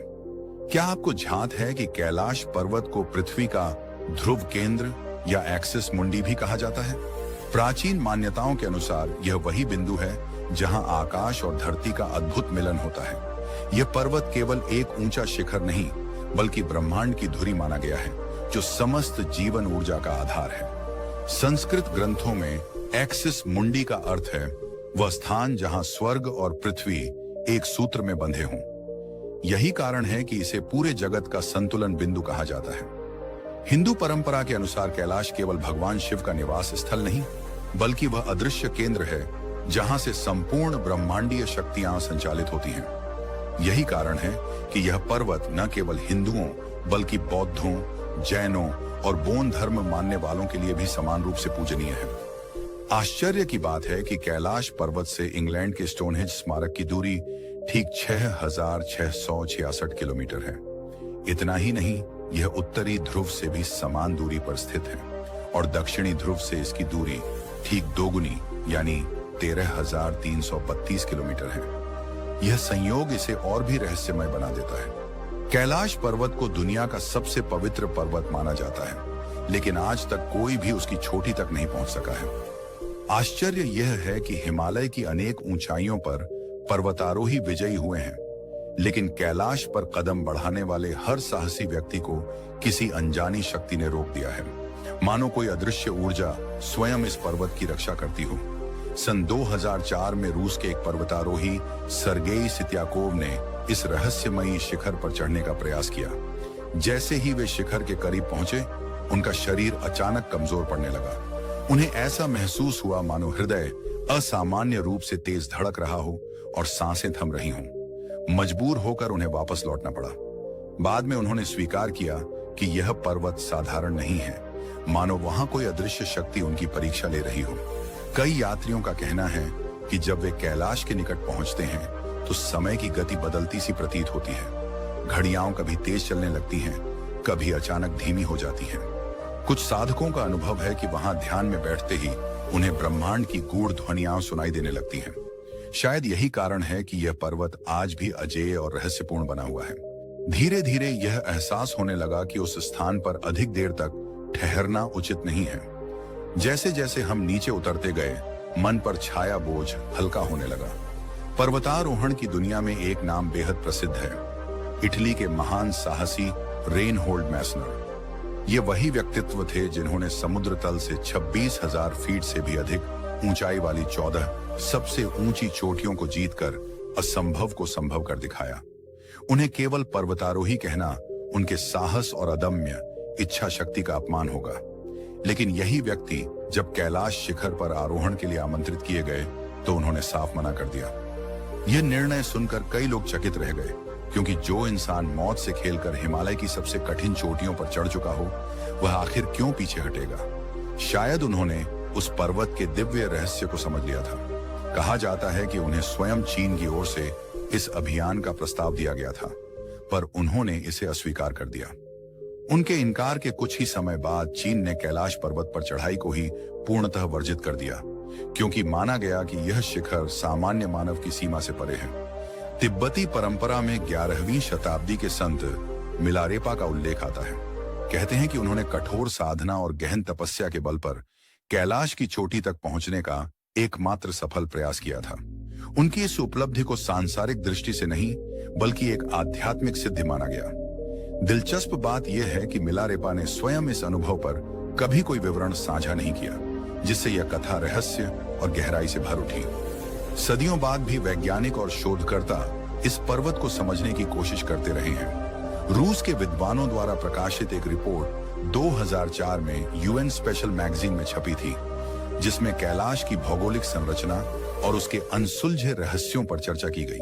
क्या आपको झांत है कि कैलाश पर्वत को पृथ्वी का ध्रुव केंद्र या एक्सिस मुंडी भी कहा जाता है? प्राचीन मान्यताओं के अनुसार यह वही बिंदु है जहां आकाश और धरती का अद्भुत मिलन होता है। यह पर्वत केवल एक ऊंचा शिखर नहीं, बल्कि ब्रह्मांड की धुरी माना गया है, जो समस्त जीवन ऊर्जा का आधार है। संस्कृत ग्रंथों में एक्सिस मुंडी का अर्थ है वह स्थान जहां स्वर्ग और पृथ्वी एक सूत्र में बंधे हों। यही कारण है कि इसे पूरे जगत का संतुलन बिंदु कहा जाता है। हिंदू परंपरा के अनुसार कैलाश केवल भगवान शिव का निवास स्थल नहीं, बल्कि वह अदृश्य केंद्र है जहां से संपूर्ण ब्रह्मांडीय शक्तियां संचालित होती हैं। यही कारण है कि यह पर्वत न केवल हिंदुओं बल्कि बौद्धों, जैनों और बौद्ध धर्म मानने वालों के लिए भी समान रूप से पूजनीय है। आश्चर्य की बात है कि कैलाश पर्वत से इंग्लैंड के स्टोनहेंज स्मारक की दूरी ठीक 6,666 किलोमीटर है। इतना ही नहीं, यह उत्तरी ध्रुव से भी समान दूरी पर स्थित है और दक्षिणी ध्रुव से इसकी दूरी ठीक दोगुनी यानी 13,332 किलोमीटर है। यह संयोग इसे और भी रहस्यमय बना देता है। कैलाश पर्वत को दुनिया का सबसे पवित्र पर्वत माना जाता है, लेकिन आज तक कोई भी उसकी चोटी तक नहीं पहुंच सका है। आश्चर्य यह है कि हिमालय की अनेक ऊंचाइयों पर पर्वतारोही विजयी हुए हैं, लेकिन कैलाश पर कदम बढ़ाने वाले हर साहसी व्यक्ति को किसी अनजानी शक्ति ने रोक दिया है। मानो कोई अदृश्य ऊर्जा स्वयं इस पर्वत की रक्षा करती हो। सन 2004 में रूस के एक पर्वतारोही सर्गेई सित्याकोव ने इस रहस्यमयी शिखर पर चढ़ने का प्रयास किया। जैसे ही वे शिखर के करीब पहुंचे, उनका शरीर अचानक कमजोर पड़ने लगा। उन्हें ऐसा महसूस हुआ मानो हृदय असामान्य रूप से तेज धड़क रहा हो और सांसें थम रही हों। मजबूर होकर उन्हें वापस लौटना पड़ा। बाद में उन्होंने स्वीकार किया कि यह पर्वत साधारण नहीं है, मानो वहां कोई अदृश्य शक्ति उनकी परीक्षा ले रही हो। कई यात्रियों का कहना है कि जब वे कैलाश के निकट पहुंचते हैं तो समय की गति बदलती सी प्रतीत होती है। घड़ियां कभी तेज चलने लगती हैं, कभी अचानक धीमी हो जाती हैं। कुछ साधकों का अनुभव है कि वहां ध्यान में बैठते ही उन्हें ब्रह्मांड की गूढ़ ध्वनियां सुनाई देने लगती हैं। शायद यही कारण है कि यह पर्वत आज भी अजेय और रहस्यपूर्ण बना हुआ है। धीरे धीरे यह एहसास होने लगा कि उस स्थान पर अधिक देर तक ठहरना उचित नहीं है। जैसे जैसे हम नीचे उतरते गए, मन पर छाया बोझ हल्का होने लगा। पर्वतारोहण की दुनिया में एक नाम बेहद प्रसिद्ध है, इटली के महान साहसी रेनहोल्ड मैसनर। ये वही व्यक्तित्व थे जिन्होंने समुद्र तल से 26,000 फीट से भी अधिक ऊंचाई वाली 14 सबसे ऊंची चोटियों को जीतकर असंभव को संभव कर दिखाया। उन्हें केवल पर्वतारोही कहना उनके साहस और अदम्य इच्छा शक्ति का अपमान होगा। लेकिन यही व्यक्ति जब कैलाश शिखर पर आरोहण के लिए आमंत्रित किए गए तो उन्होंने साफ मना कर दिया। यह निर्णय सुनकर कई लोग चकित रह गए, क्योंकि जो इंसान मौत से खेलकर हिमालय की सबसे कठिन चोटियों पर चढ़ चुका हो, वह आखिर क्यों पीछे हटेगा। शायद उन्होंने उस पर्वत के दिव्य रहस्य को समझ लिया था। कहा जाता है कि उन्हें स्वयं चीन की ओर से इस अभियान का प्रस्ताव दिया गया था, पर उन्होंने इसे अस्वीकार कर दिया। उनके इनकार के कुछ ही समय बाद चीन ने कैलाश पर्वत पर चढ़ाई को ही पूर्णतः वर्जित कर दिया, क्योंकि माना गया कि यह शिखर सामान्य मानव की सीमा से परे है। तिब्बती परंपरा में 11वीं शताब्दी के संत मिलारेपा का उल्लेख आता है। कहते हैं कि उन्होंने कठोर साधना और गहन तपस्या के बल पर कैलाश की चोटी तक पहुंचने का एकमात्र सफल प्रयास किया था। उनकी इस उपलब्धि को सांसारिक दृष्टि से नहीं, बल्कि एक आध्यात्मिक सिद्धि माना गया। दिलचस्प बात यह है कि मिलारेपा ने स्वयं इस अनुभव पर कभी कोई विवरण साझा नहीं किया, जिससे यह कथा रहस्य और गहराई से भर उठी। सदियों बाद भी वैज्ञानिक और शोधकर्ता इस पर्वत को समझने की कोशिश करते रहे हैं। रूस के विद्वानों द्वारा प्रकाशित एक रिपोर्ट 2004 में यूएन स्पेशल मैगजीन में छपी थी, जिसमें कैलाश की भौगोलिक संरचना और उसके अनसुलझे रहस्यों पर चर्चा की गई।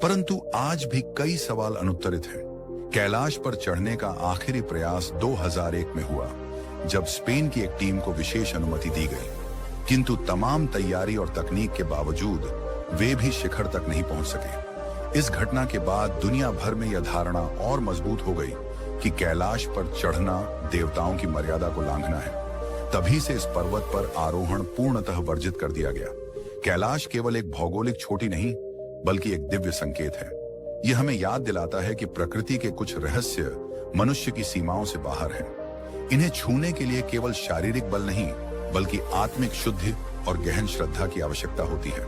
परंतु आज भी कई सवाल अनुत्तरित हैं। कैलाश पर चढ़ने का आखिरी प्रयास 2001 में हुआ, जब स्पेन की एक टीम को विशेष अनुमति दी गई, किंतु तमाम तैयारी और तकनीक के बावजूद वे भी शिखर तक नहीं पहुंच सके। इस घटना के बाद दुनिया भर में यह धारणा और मजबूत हो गई कि कैलाश पर चढ़ना देवताओं की मर्यादा को लांघना है। तभी से इस पर्वत पर आरोहण पूर्णतः वर्जित कर दिया गया। कैलाश केवल एक भौगोलिक चोटी नहीं, बल्कि एक दिव्य संकेत है। यह हमें याद दिलाता है कि प्रकृति के कुछ रहस्य मनुष्य की सीमाओं से बाहर हैं। इन्हें छूने के लिए केवल शारीरिक बल नहीं, बल्कि आत्मिक शुद्धि और गहन श्रद्धा की आवश्यकता होती है।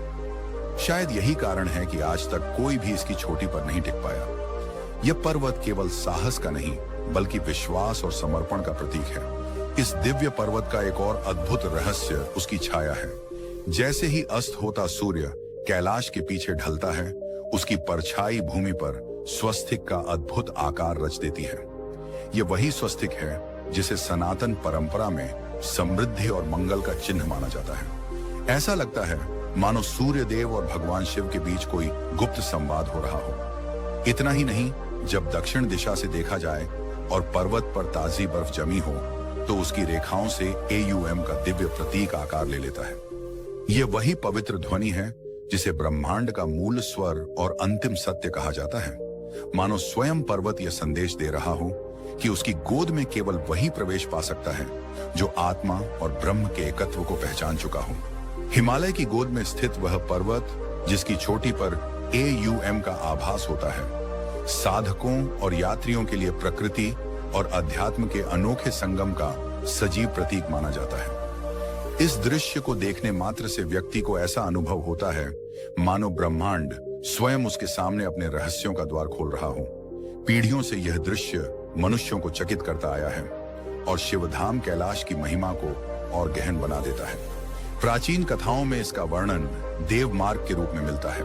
शायद यही कारण है कि आज तक कोई भी इसकी चोटी पर नहीं टिक पाया। यह पर्वत केवल साहस का नहीं, बल्कि विश्वास और समर्पण का प्रतीक है। इस दिव्य पर्वत का एक और अद्भुत रहस्य उसकी छाया है। जैसे ही अस्त होता सूर्य कैलाश के पीछे ढलता है, उसकी परछाई भूमि पर स्वस्तिक का अद्भुत आकार रच देती है। यह वही स्वस्तिक है जिसे सनातन परंपरा में समृद्धि और मंगल का चिन्ह माना जाता है। ऐसा लगता है मानो सूर्य देव और भगवान शिव के बीच कोई गुप्त संवाद हो रहा हो। इतना ही नहीं, जब दक्षिण दिशा से देखा जाए और पर्वत पर ताजी बर्फ जमी हो, तो उसकी रेखाओं से AUM का दिव्य प्रतीक आकार ले लेता है। यह वही पवित्र ध्वनि है जिसे ब्रह्मांड का मूल स्वर और अंतिम सत्य कहा जाता है। मानो स्वयं पर्वत यह संदेश दे रहा हो कि उसकी गोद में केवल वही प्रवेश पा सकता है जो आत्मा और ब्रह्म के एकत्व को पहचान चुका हो। हिमालय की गोद में स्थित वह पर्वत, जिसकी चोटी पर AUM का आभास होता है, साधकों और यात्रियों के लिए प्रकृति और अध्यात्म के अनोखे संगम का सजीव प्रतीक माना जाता है। इस दृश्य को देखने मात्र से व्यक्ति को ऐसा अनुभव होता है मानो ब्रह्मांड स्वयं उसके सामने अपने रहस्यों का द्वार खोल रहा हो। पीढ़ियों से यह दृश्य मनुष्यों को चकित करता आया है और शिवधाम कैलाश की महिमा को और गहन बना देता है। प्राचीन कथाओं में इसका वर्णन देव मार्ग के रूप में मिलता है।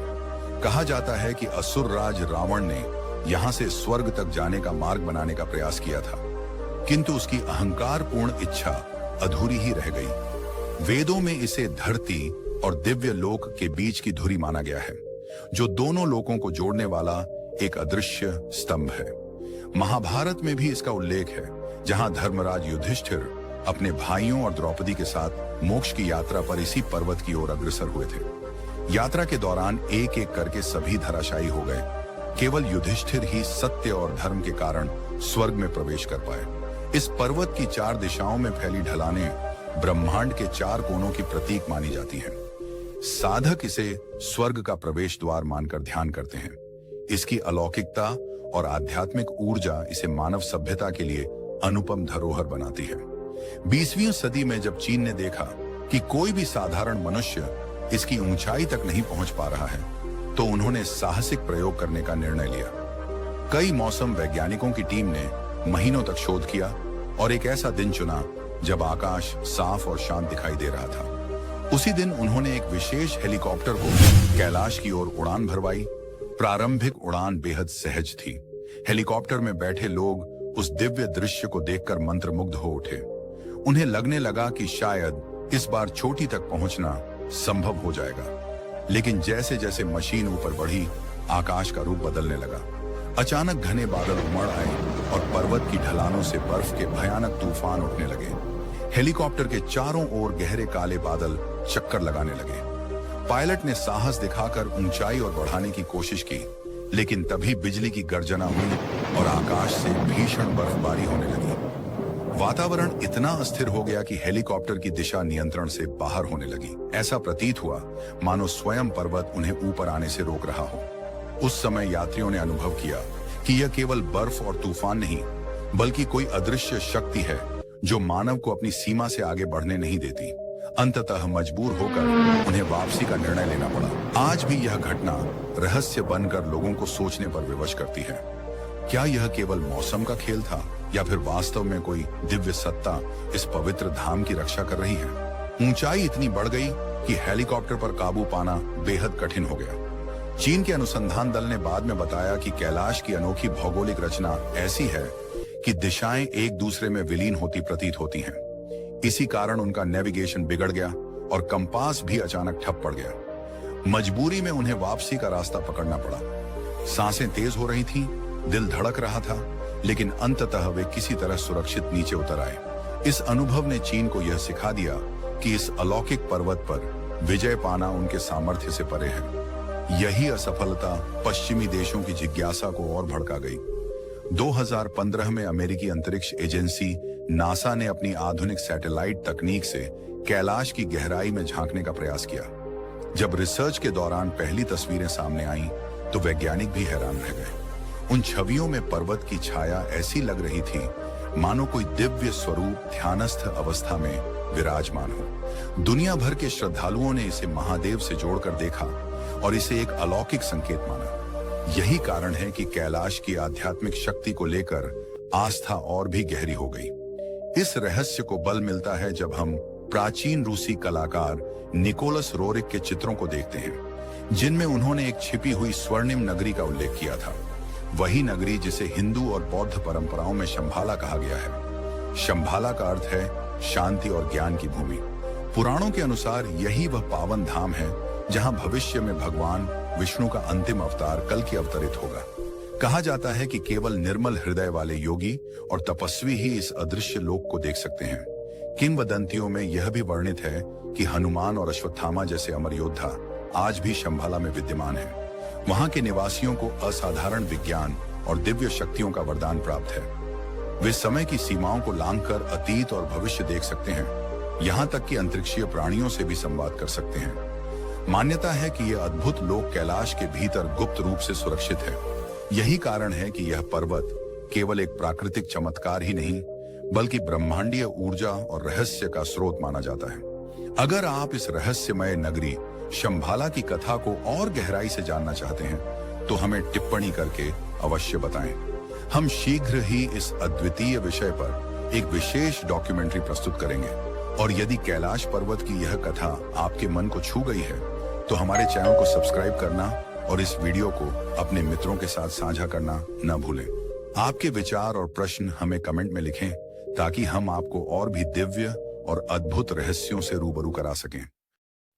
कहा जाता है कि असुर राज रावण ने यहाँ से स्वर्ग तक जाने का मार्ग बनाने का प्रयास किया था, किंतु उसकी अहंकारपूर्ण इच्छा अधूरी ही रह गई। वेदों में इसे धरती और दिव्य लोक के बीच की धुरी माना गया है, जो दोनों लोकों को जोड़ने वाला एक अदृश्य स्तंभ है। महाभारत में भी इसका उल्लेख है, जहां धर्मराज युधिष्ठिर अपने भाइयों और द्रौपदी के साथ मोक्ष की यात्रा पर इसी पर्वत की ओर अग्रसर हुए थे। यात्रा के दौरान एक एक करके सभी धराशायी हो गए। केवल युधिष्ठिर ही सत्य और धर्म के कारण स्वर्ग में प्रवेश कर पाए। इस पर्वत की चार दिशाओं में फैली ढलानें ब्रह्मांड के चार कोनों की प्रतीक मानी जाती हैं। साधक इसे स्वर्ग का प्रवेश द्वार मानकर ध्यान करते हैं। इसकी अलौकिकता और आध्यात्मिक ऊर्जा इसे मानव सभ्यता के लिए अनुपम धरोहर बनाती है। 20वीं सदी में जब चीन ने देखा कि कोई भी साधारण मनुष्य इसकी ऊंचाई तक नहीं पहुंच पा रहा है, तो उन्होंने साहसिक प्रयोग करने का निर्णय लिया। कई मौसम वैज्ञानिकों की टीम ने महीनों तक शोध किया और एक ऐसा दिन चुना जब आकाश साफ और शांत दिखाई दे रहा था। उसी दिन उन्होंने एक विशेष हेलीकॉप्टर को कैलाश की ओर उड़ान भरवाई। प्रारंभिक उड़ान बेहद सहज थी, हेलीकॉप्टर में बैठे लोग उस दिव्य दृश्य को देखकर मंत्रमुग्ध हो उठे। उन्हें लगने लगा कि शायद इस बार चोटी तक पहुंचना संभव हो जाएगा। लेकिन जैसे जैसे मशीन ऊपर बढ़ी, आकाश का रूप बदलने लगा। अचानक घने बादल उमड़ आए और पर्वत की ढलानों से बर्फ के भयानक तूफान उठने लगे। हेलीकॉप्टर के चारों ओर गहरे काले बादल चक्कर लगाने लगे। पायलट ने साहस दिखाकर ऊंचाई और बढ़ाने की कोशिश की, लेकिन तभी बिजली की गर्जना हुई और आकाश से भीषण बर्फबारी होने लगी। वातावरण इतना अस्थिर हो गया कि हेलीकॉप्टर की दिशा नियंत्रण से बाहर होने लगी। ऐसा प्रतीत हुआ मानो स्वयं पर्वत उन्हें ऊपर आने से रोक रहा हो। उस समय यात्रियों ने अनुभव किया कि यह केवल बर्फ और तूफान नहीं, बल्कि कोई अदृश्य शक्ति है जो मानव को अपनी सीमा से आगे बढ़ने नहीं देती। अंततः मजबूर होकर उन्हें वापसी का निर्णय लेना पड़ा। आज भी यह घटना रहस्य बनकर लोगों को सोचने पर विवश करती है। क्या यह केवल मौसम का खेल था, या फिर वास्तव में कोई दिव्य सत्ता इस पवित्र धाम की रक्षा कर रही है? ऊंचाई इतनी बढ़ गई कि हेलीकॉप्टर पर काबू पाना बेहद कठिन हो गया। चीन के अनुसंधान दल ने बाद में बताया कि कैलाश की अनोखी भौगोलिक रचना ऐसी है कि दिशाएं एक दूसरे में विलीन होती प्रतीत होती हैं। इसी कारण उनका नेविगेशन बिगड़ गया और कंपास भी अचानक ठप पड़ गया। मजबूरी में उन्हें वापसी का रास्ता पकड़ना पड़ा। सांसें तेज हो रही थीं, दिल धड़क रहा था, लेकिन अंततः वे किसी तरह सुरक्षित नीचे उतर आए। इस अनुभव ने चीन को यह सिखा दिया कि इस अलौकिक पर्वत पर विजय पाना उनके सामर्थ्य से परे है। यही असफलता पश्चिमी देशों की जिज्ञासा को और भड़का गई। 2015 में अमेरिकी अंतरिक्ष एजेंसी नासा ने अपनी आधुनिक सैटेलाइट तकनीक से कैलाश की गहराई में झांकने का प्रयास किया। जब रिसर्च के दौरान पहली तस्वीरें सामने आईं, तो वैज्ञानिक भी हैरान रह गए। उन छवियों में पर्वत की छाया ऐसी लग रही थी मानो कोई दिव्य स्वरूप ध्यानस्थ अवस्था में विराजमान हो। दुनिया भर के श्रद्धालुओं ने इसे महादेव से जोड़कर देखा और इसे एक अलौकिक संकेत माना। यही कारण है कि कैलाश की आध्यात्मिक शक्ति को लेकर आस्था और भी गहरी हो गई। इस रहस्य को बल मिलता है जब हम प्राचीन रूसी कलाकार निकोलस रोरिक के चित्रों को देखते हैं, जिनमें उन्होंने एक छिपी हुई स्वर्णिम नगरी का उल्लेख किया था। वही नगरी जिसे हिंदू और बौद्ध परंपराओं में शंभाला कहा गया है। शंभाला का अर्थ है शांति और ज्ञान की भूमि। पुराणों के अनुसार यही वह पावन धाम है जहां भविष्य में भगवान विष्णु का अंतिम अवतार कल की अवतरित होगा। कहा जाता है कि केवल निर्मल हृदय वाले योगी और तपस्वी ही इस अदृश्य लोक को देख सकते हैं। किंवदंतियों में यह भी वर्णित है कि हनुमान और अश्वत्थामा जैसे अमर योद्धा आज भी शंभाला में विद्यमान हैं। वहां के निवासियों को असाधारण विज्ञान और दिव्य शक्तियों का वरदान प्राप्त है। वे समय की सीमाओं को लांघकर अतीत और भविष्य देख सकते हैं, यहाँ तक कि अंतरिक्षीय प्राणियों से भी संवाद कर सकते हैं। मान्यता है कि यह अद्भुत लोक कैलाश के भीतर गुप्त रूप से सुरक्षित है। यही कारण है कि यह पर्वत केवल एक प्राकृतिक चमत्कार ही नहीं, बल्कि ब्रह्मांडीय ऊर्जा और रहस्य का स्रोत माना जाता है। अगर आप इस रहस्यमय नगरी शंभाला की कथा को और गहराई से जानना चाहते हैं, तो हमें टिप्पणी करके अवश्य बताएं। हम शीघ्र ही इस अद्वितीय विषय पर एक विशेष डॉक्यूमेंट्री प्रस्तुत करेंगे। और यदि कैलाश पर्वत की यह कथा आपके मन को छू गई है, तो हमारे चैनल को सब्सक्राइब करना और इस वीडियो को अपने मित्रों के साथ साझा करना न भूलें। आपके विचार और प्रश्न हमें कमेंट में लिखें, ताकि हम आपको और भी दिव्य और अद्भुत रहस्यों से रूबरू करा सकें।